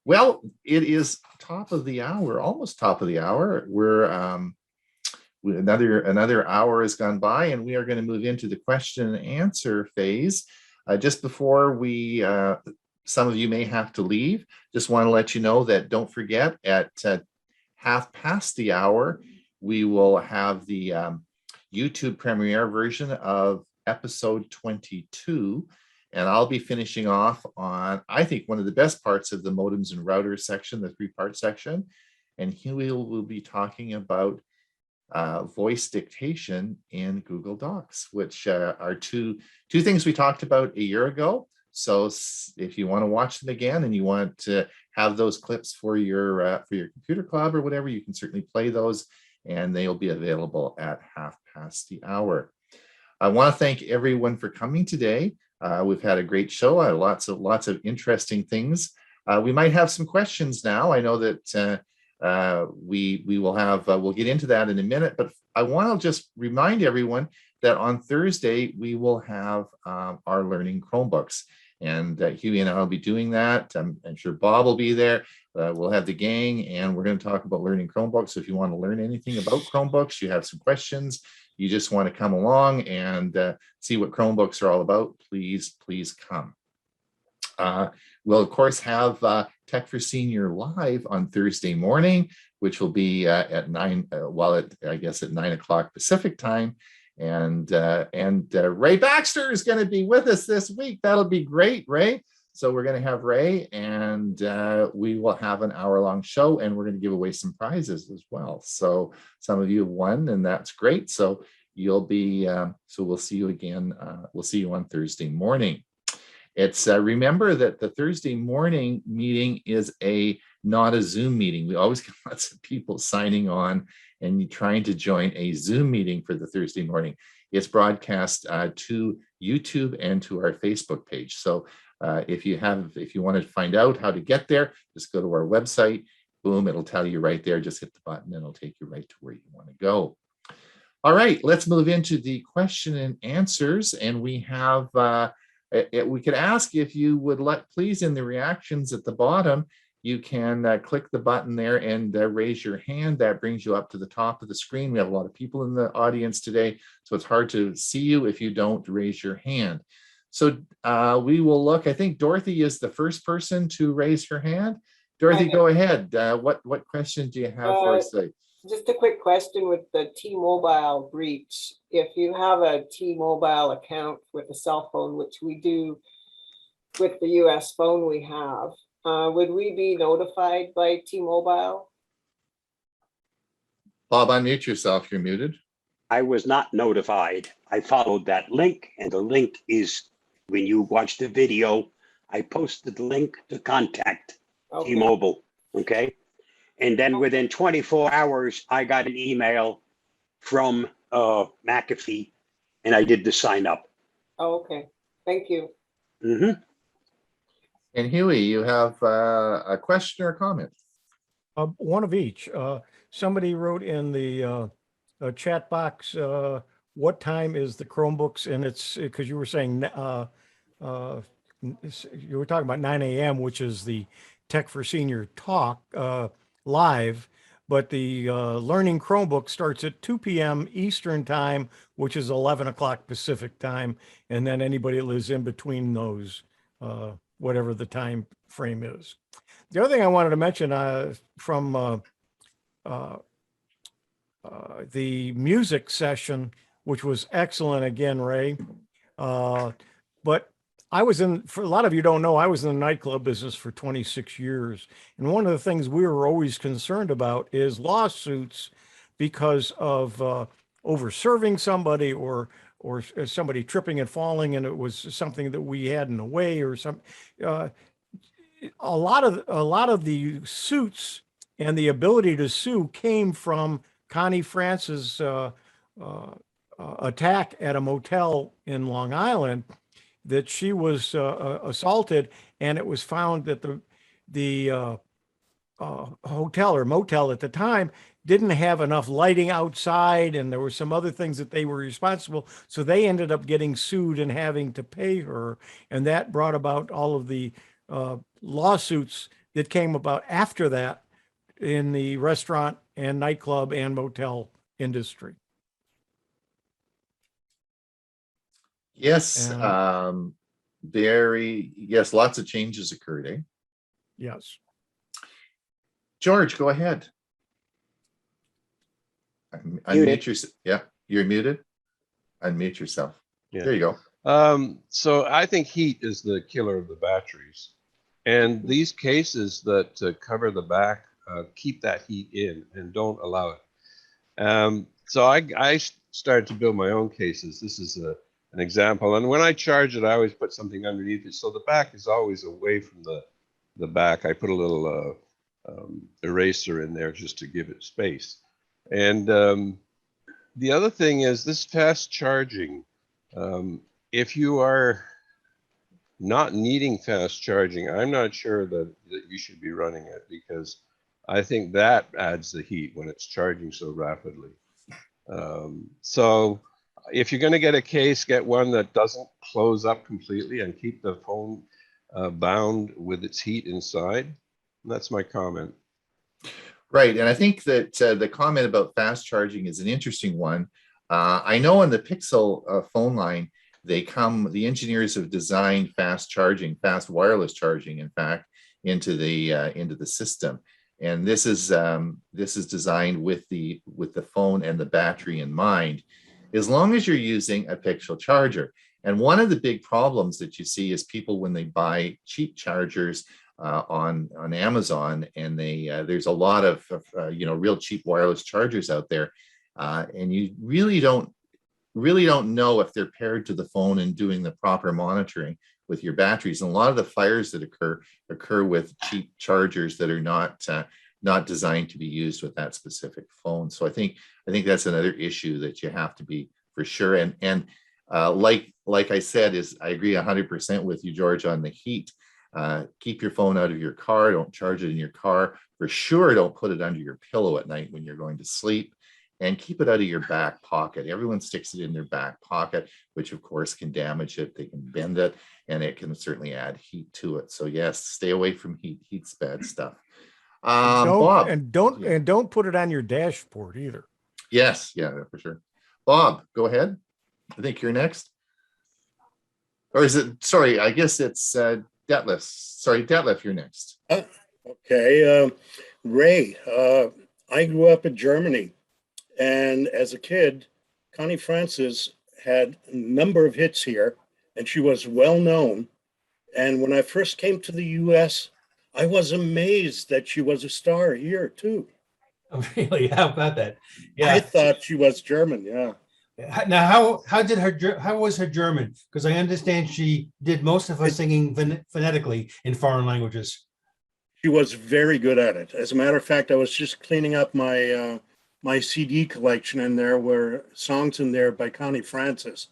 Well, it is top of the hour, almost top of the hour. We're another hour has gone by, and we are going to move into the question and answer phase. Just before we, some of you may have to leave. Just want to let you know that don't forget at 1/2 past the hour, we will have the YouTube premiere version of episode 22. And I'll be finishing off on, I think, one of the best parts of the modems and routers section, the 3-part section. And Hewie will be talking about voice dictation in Google Docs, which are two things we talked about a year ago. So if you want to watch them again and you want to have those clips for your computer club or whatever, you can certainly play those, and they'll be available at 1:30. I want to thank everyone for coming today. We've had a great show, lots of interesting things. We might have some questions now. I know that we will have, we'll get into that in a minute, but I want to just remind everyone that on Thursday, we will have our Learning Chromebooks. And Hewie and I will be doing that. I'm sure Bob will be there. We'll have the gang, and we're going to talk about learning Chromebooks. So if you want to learn anything about Chromebooks, you have some questions, you just want to come along and see what Chromebooks are all about, please come. We'll, of course, have Tech for Senior live on Thursday morning, which will be at 9, I guess at 9 o'clock Pacific time. And Ray Baxter is going to be with us this week. That'll be great, Ray. So we're going to have Ray, and we will have an hour-long show, and we're going to give away some prizes as well. So some of you have won, and that's great. So you'll be, so we'll see you again. We'll see you on Thursday morning. It's remember that the Thursday morning meeting is not a Zoom meeting. We always get lots of people signing on and trying to join a Zoom meeting for the Thursday morning. It's broadcast to YouTube and to our Facebook page. So if you want to find out how to get there, just go to our website. Boom, it'll tell you right there. Just hit the button and it'll take you right to where you want to go. All right, let's move into the question and answers. And we have, we could ask if you would please, in the reactions at the bottom, you can click the button there and raise your hand. That brings you up to the top of the screen. We have a lot of people in the audience today, so it's hard to see you if you don't raise your hand. So we will look. I think Dorothy is the first person to raise her hand. Dorothy, go ahead. What question do you have for us today? Just a quick question with the T-Mobile breach. If you have a T-Mobile account with a cell phone, which we do with the US phone we have, would we be notified by T-Mobile? Bob, unmute yourself. You're muted. I was not notified. I followed that link, and the link is, when you watch the video, I posted the link to contact T-Mobile, okay? And then within 24 hours, I got an email from McAfee, and I did the sign up. Oh, okay. Thank you. Mm-hmm. And Hewie, you have a question or a comment? One of each. Somebody wrote in the chat box, what time is the Chromebooks? And it's because you were saying, you were talking about 9 a.m., which is the Tech for Senior talk live, but the Learning Chromebook starts at 2 p.m. Eastern time, which is 11 o'clock Pacific time. And then anybody that lives in between those, whatever the time frame is. The other thing I wanted to mention from the music session, which was excellent again, Ray. But I was for a lot of you don't know, I was in the nightclub business for 26 years. And one of the things we were always concerned about is lawsuits because of over-serving somebody or somebody tripping and falling, and it was something that we had in the way or something. A lot of the suits and the ability to sue came from Connie France's attack at a motel in Long Island, that she was assaulted, and it was found that the hotel or motel at the time didn't have enough lighting outside, and there were some other things that they were responsible. So they ended up getting sued and having to pay her. And that brought about all of the lawsuits that came about after that in the restaurant and nightclub and motel industry. Yes, yes, lots of changes occurred, eh? Yes. George, go ahead. Unmute yourself. Yeah, you're muted. unmute yourself. Yeah. There you go. So I think heat is the killer of the batteries. And these cases that cover the back keep that heat in and don't allow it. So I started to build my own cases. This is an example. And when I charge it, I always put something underneath it. So the back is always away from the back. I put a little eraser in there just to give it space. And the other thing is this fast charging. If you are not needing fast charging, I'm not sure that you should be running it, because I think that adds the heat when it's charging so rapidly. So if you're going to get a case, get one that doesn't close up completely and keep the phone bound with its heat inside. And that's my comment. Right. And I think that the comment about fast charging is an interesting one. I know on the Pixel phone line, the engineers have designed fast charging, fast wireless charging, in fact, into the system. And this is designed with the phone and the battery in mind, as long as you're using a Pixel charger. And one of the big problems that you see is people, when they buy cheap chargers on Amazon, and there's a lot of real cheap wireless chargers out there, and you really don't know if they're paired to the phone and doing the proper monitoring with your batteries. And a lot of the fires that occur with cheap chargers that are not designed to be used with that specific phone. So I think that's another issue that you have to be for sure. And like I said, I agree 100% with you, George, on the heat. Keep your phone out of your car. Don't charge it in your car. For sure, don't put it under your pillow at night when you're going to sleep. And keep it out of your back pocket. Everyone sticks it in their back pocket, which of course can damage it. They can bend it, and it can certainly add heat to it. So yes, stay away from heat. Heat's bad stuff. Bob, don't put it on your dashboard either. Yes, yeah, for sure. Bob, go ahead. I think you're next. Or is it? Sorry, I guess it's Detlef. Sorry, Detlef, you're next. Okay, Ray. I grew up in Germany. And as a kid, Connie Francis had a number of hits here, and she was well known. And when I first came to the US, I was amazed that she was a star here too. Oh, really? How about that? Yeah. I thought she was German. Yeah. Now, how was her German? Because I understand she did most of her singing phonetically in foreign languages. She was very good at it. As a matter of fact, I was just cleaning up my my CD collection, and there were songs in there by Connie Francis,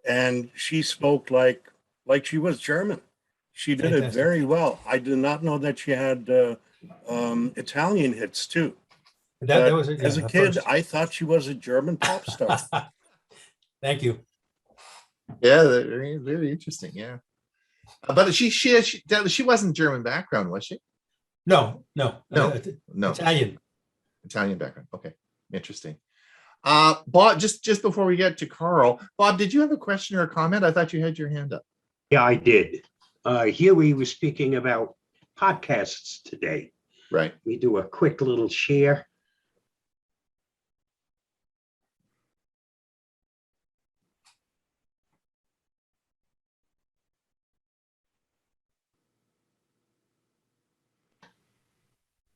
and she spoke like she was German. She did it very well. I did not know that she had Italian hits too. As a kid, I thought she was a German pop star. Thank you. Yeah, very, very interesting. Yeah, but she wasn't German background, was she? No. Italian background. Okay. Interesting. Bob, just before we get to Carl, Bob, did you have a question or a comment? I thought you had your hand up. Yeah, I did. Hewie was speaking about podcasts today. Right. We do a quick little share.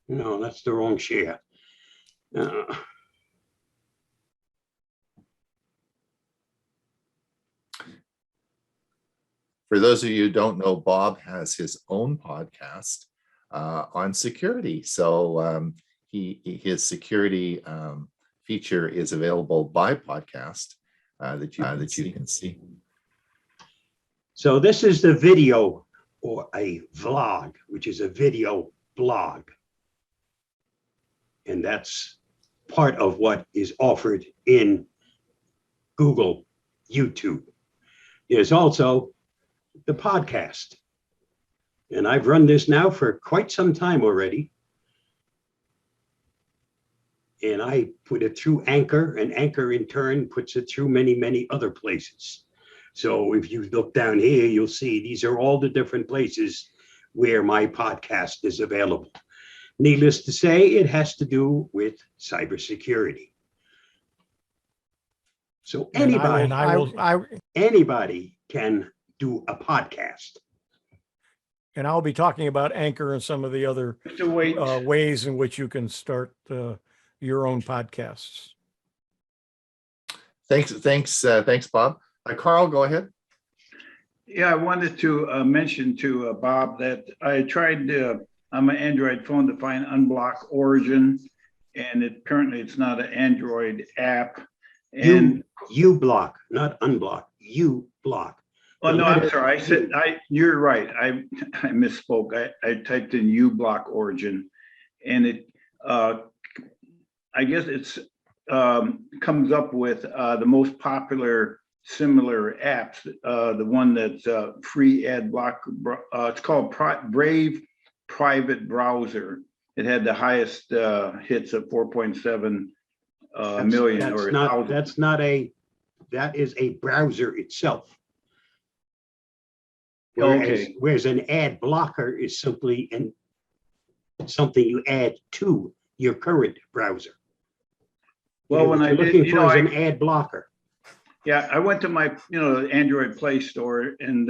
No, that's the wrong share. For those of you who don't know, Bob has his own podcast on security. So his security feature is available by podcast that you can see. So this is the video, or a vlog, which is a video blog. And that's part of what is offered in Google, YouTube. There's also the podcast. And I've run this now for quite some time already. And I put it through Anchor, and Anchor in turn puts it through many, many other places. So if you look down here, you'll see these are all the different places where my podcast is available. Needless to say, it has to do with cybersecurity. So And anybody can do a podcast. I'll be talking about Anchor and some of the other ways in which you can start your own podcasts. Thanks, Bob. Carl, go ahead. Yeah, I wanted to mention to Bob that I tried on my Android phone to find Unblock Origin, and apparently it's not an Android app. And you block, not unblock. You block. Oh no, I'm sorry. You're right. I misspoke. I typed in uBlock Origin, and it I guess it's comes up with the most popular similar apps. The one that's free ad block. It's called Brave Private Browser. It had the highest hits of 4.7 million. That is a browser itself. Okay. Whereas an ad blocker is simply something you add to your current browser. Well, when I did, an ad blocker. Yeah, I went to my Android Play Store and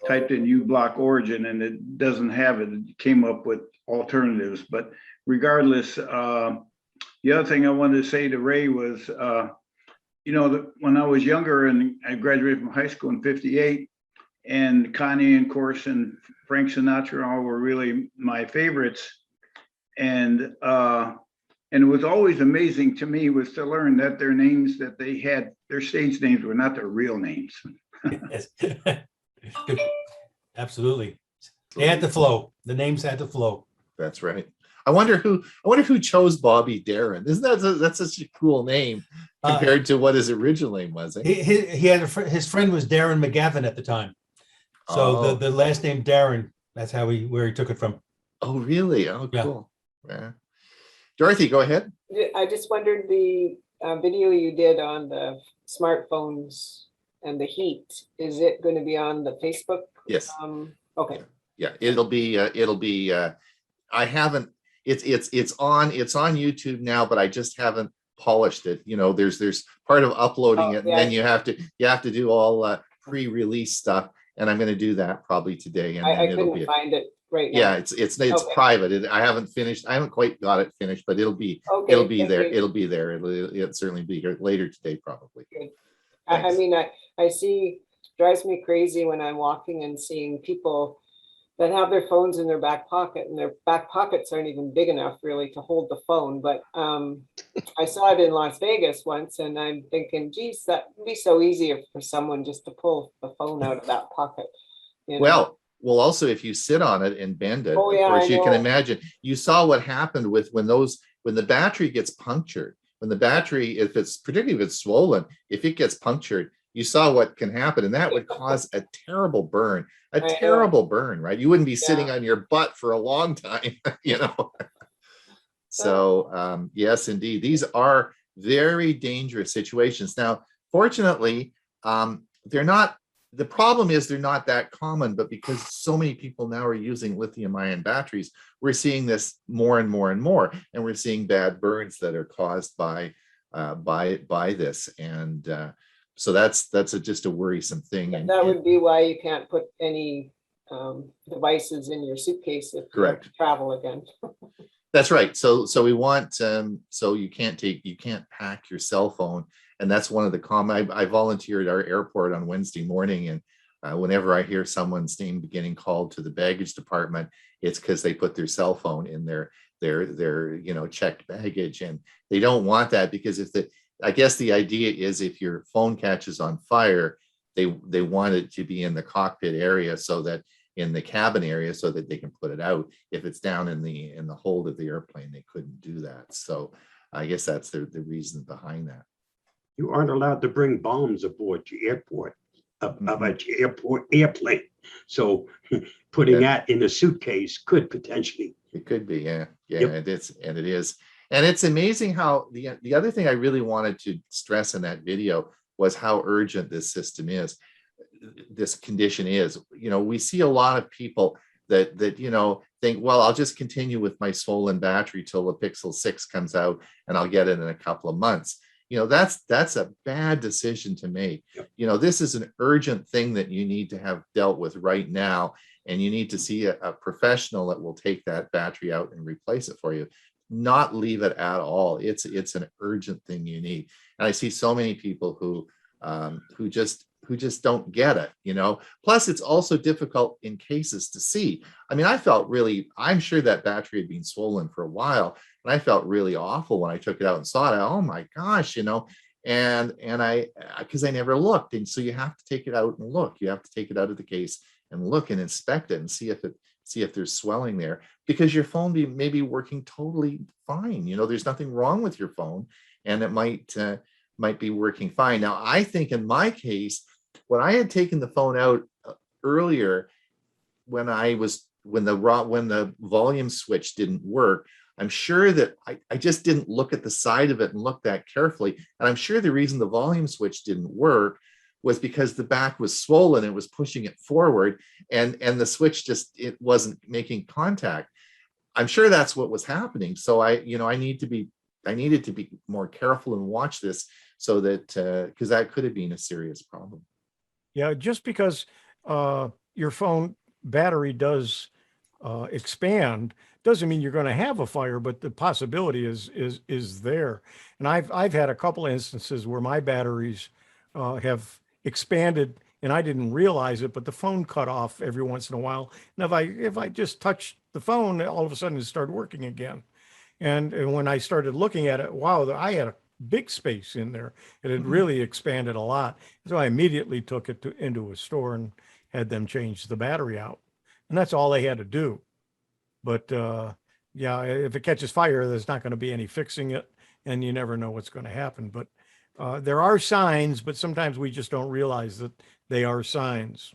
typed in uBlock Origin, and it doesn't have it. It came up with alternatives, but regardless, the other thing I wanted to say to Ray was, when I was younger and I graduated from high school in '58. And Connie, and of course, and Frank Sinatra all were really my favorites. And it was always amazing to me was to learn that their names that they had, their stage names were not their real names. Yes. Absolutely. They had to flow. The names had to flow. That's right. I wonder who chose Bobby Darin. Isn't that's such a cool name compared to what his original name was? He had his friend was Darren McGavin at the time. So the last name Darren, that's where he took it from. Oh, really? Oh, cool. Yeah. Dorothy, go ahead. I just wondered the video you did on the smartphones and the heat. Is it going to be on the Facebook? Yes. Okay. Yeah, it'll be. I haven't. It's on YouTube now, but I just haven't polished it. There's part of uploading it, and then you have to do all pre-release stuff. And I'm going to do that probably today. And I couldn't find it right now. Yeah, it's private. I haven't finished. I haven't quite got it finished, but it'll be there. It'll be there. It'll certainly be here later today, probably. Good. I mean, I see, drives me crazy when I'm walking and seeing people that have their phones in their back pocket, and their back pockets aren't even big enough really to hold the phone. But I saw it in Las Vegas once, and I'm thinking, geez, that would be so easy for someone just to pull the phone out of that pocket. Well, also if you sit on it and bend it, of course, you can imagine. You saw what happened with when the battery gets punctured. When the battery, particularly if it's swollen, if it gets punctured, you saw what can happen, and that would cause a terrible burn. Terrible burn, right? You wouldn't be sitting on your butt for a long time, So yes, indeed, these are very dangerous situations. Now, fortunately, they're not. The problem is they're not that common, but because so many people now are using lithium-ion batteries, we're seeing this more and more and more, and we're seeing bad burns that are caused by this, and so that's just a worrisome thing. And that would be why you can't put any devices in your suitcase if you have to travel again. That's right. So we want so you can't pack your cell phone. And that's one of the common. I volunteered at our airport on Wednesday morning, and whenever I hear someone's name getting called to the baggage department, it's because they put their cell phone in their checked baggage, and they don't want that because I guess the idea is if your phone catches on fire, they want it to be in the cockpit area, so that in the cabin area, so that they can put it out. If it's down in the hold of the airplane, they couldn't do that. So I guess that's the reason behind that. You aren't allowed to bring bombs aboard your airplane. So putting that in a suitcase could potentially. It could be, yeah. It is. And it's amazing how the other thing I really wanted to stress in that video was how urgent this system is. This condition is. We see a lot of people that think, well, I'll just continue with my swollen battery till the Pixel 6 comes out and I'll get it in a couple of months. that's a bad decision to make. This is an urgent thing that you need to have dealt with right now, and you need to see a professional that will take that battery out and replace it for you, not leave it at all. It's an urgent thing you need. And I see so many people who just don't get it. Plus it's also difficult in cases to see. I mean, I'm sure that battery had been swollen for a while, and I felt really awful when I took it out and saw it. Oh my gosh, and because I never looked. And so you have to take it out and look. You have to take it out of the case and look and inspect it and see if there's swelling there, because your phone may be working totally fine. There's nothing wrong with your phone, and it might be working fine. Now, I think in my case, when I had taken the phone out earlier, when the volume switch didn't work, I'm sure that I just didn't look at the side of it and look that carefully. And I'm sure the reason the volume switch didn't work was because the back was swollen and was pushing it forward, and the switch it wasn't making contact. I'm sure that's what was happening. So I needed to be more careful and watch this, so that because that could have been a serious problem. Yeah, just because your phone battery does expand doesn't mean you're going to have a fire, but the possibility is there. And I've had a couple of instances where my batteries have expanded and I didn't realize it, but the phone cut off every once in a while. And if I just touched the phone, all of a sudden it started working again. And when I started looking at it, wow, I had a big space in there. It had really expanded a lot. So I immediately took it into a store and had them change the battery out. And that's all they had to do. But yeah, if it catches fire, there's not going to be any fixing it, and you never know what's going to happen. But there are signs, but sometimes we just don't realize that they are signs.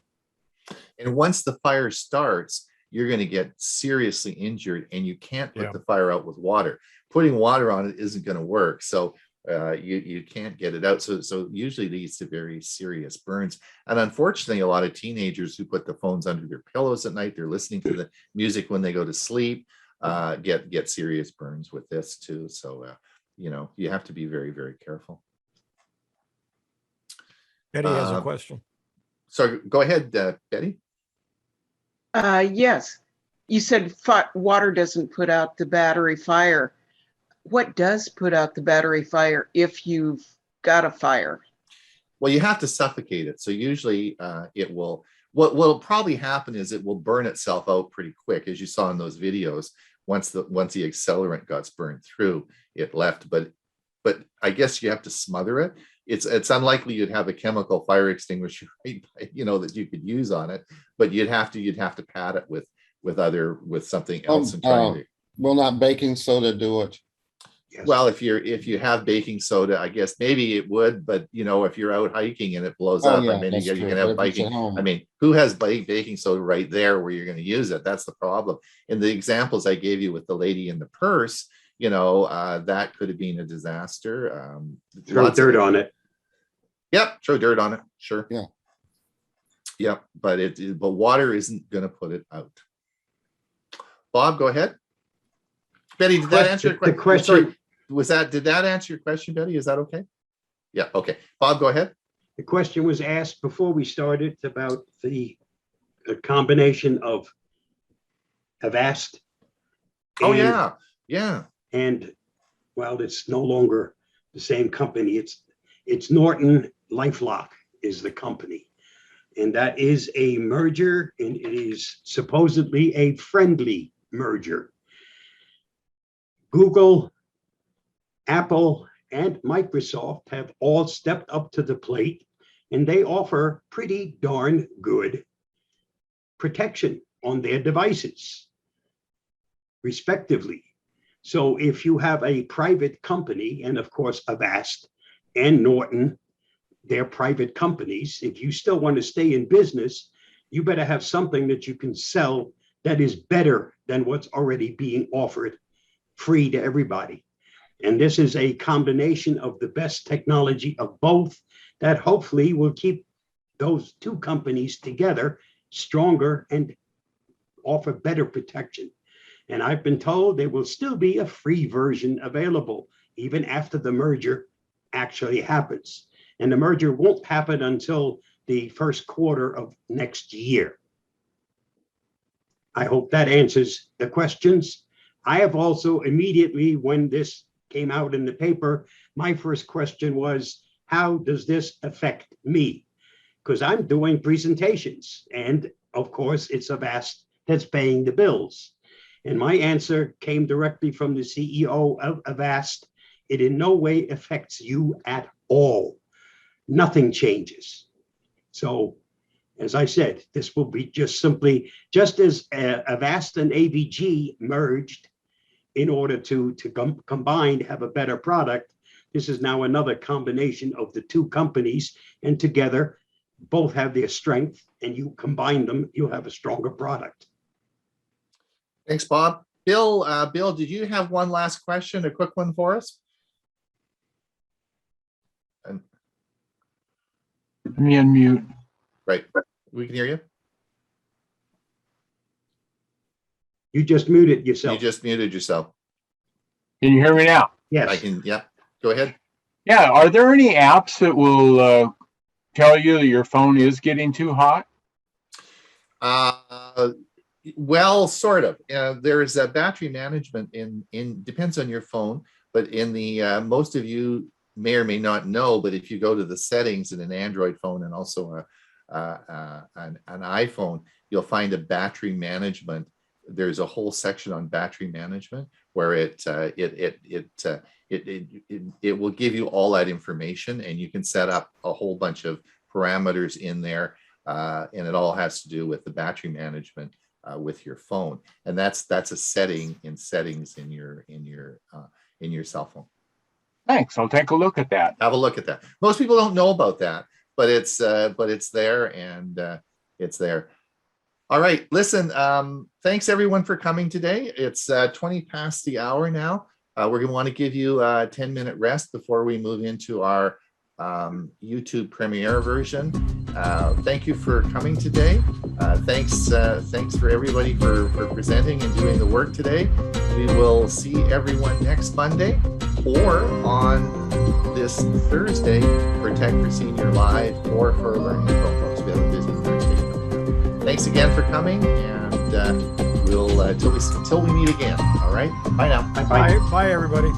And once the fire starts, you're going to get seriously injured, and you can't put the fire out with water. Putting water on it isn't going to work. So you can't get it out. So usually leads to very serious burns. And unfortunately, a lot of teenagers who put the phones under their pillows at night, they're listening to the music when they go to sleep, get serious burns with this too. So, you have to be very, very careful. Betty has a question. So go ahead, Betty. Yes, you said water doesn't put out the battery fire. What does put out the battery fire if you've got a fire? Well, you have to suffocate it. So usually it will, what will probably happen is it will burn itself out pretty quick, as you saw in those videos. Once the accelerant got burned through, it left. But I guess you have to smother it. It's unlikely you'd have a chemical fire extinguisher, right, that you could use on it, but you'd have to pat it with something else. Will not baking soda do it? Yes. Well, if you have baking soda, I guess maybe it would, but if you're out hiking and it blows up, yeah, I mean, you can have biking. I mean, who has baking soda right there where you're going to use it? That's the problem. In the examples I gave you with the lady in the purse, that could have been a disaster. Throw dirt on it. Yep, throw dirt on it. Sure. Yeah. Yep, but water isn't going to put it out. Bob, go ahead. Betty, did that answer your question? Did that answer your question, Betty? Is that okay? Yeah, okay. Bob, go ahead. The question was asked before we started about the combination of Avast. Oh, yeah. And well, it's no longer the same company. It's Norton LifeLock is the company. And that is a merger, and it is supposedly a friendly merger. Google, Apple, and Microsoft have all stepped up to the plate, and they offer pretty darn good protection on their devices, respectively. So if you have a private company, and of course Avast and Norton, they're private companies, if you still want to stay in business, you better have something that you can sell that is better than what's already being offered free to everybody. And this is a combination of the best technology of both that hopefully will keep those two companies together stronger and offer better protection. And I've been told there will still be a free version available even after the merger actually happens. And the merger won't happen until the first quarter of next year. I hope that answers the questions. I have also immediately, when this came out in the paper, my first question was, how does this affect me? Because I'm doing presentations, and of course, it's Avast that's paying the bills. And my answer came directly from the CEO of Avast. It in no way affects you at all. Nothing changes. So, as I said, this will be just simply, just as Avast and AVG merged in order to combine, have a better product. This is now another combination of the two companies, and together both have their strength, and you combine them, you have a stronger product. Thanks, Bob. Bill, did you have one last question, a quick one for us? Let me unmute. Right, we can hear you. You just muted yourself. You just muted yourself. Can you hear me now? Yes. I can, yeah, go ahead. Yeah, are there any apps that will tell you that your phone is getting too hot? Well, sort of. There's a battery management in depends on your phone, but in the most of you may or may not know, but if you go to the settings in an Android phone and also an iPhone, you'll find a battery management. There's a whole section on battery management where it will give you all that information, and you can set up a whole bunch of parameters in there, and it all has to do with the battery management with your phone, and that's a setting in settings in your cell phone. Thanks. I'll take a look at that. Have a look at that. Most people don't know about that, but it's there, and it's there. All right, listen, thanks everyone for coming today. It's 20 past the hour now. We're gonna want to give you a 10-minute rest before we move into our YouTube premiere version. Thank you for coming today. Thanks for everybody for presenting and doing the work today. We will see everyone next Monday or on this Thursday for Tech for Senior Live or for Learning Poplock. We have a busy Thursday coming up. Thanks again for coming, and we'll till we meet again. All right, bye now. Bye, everybody.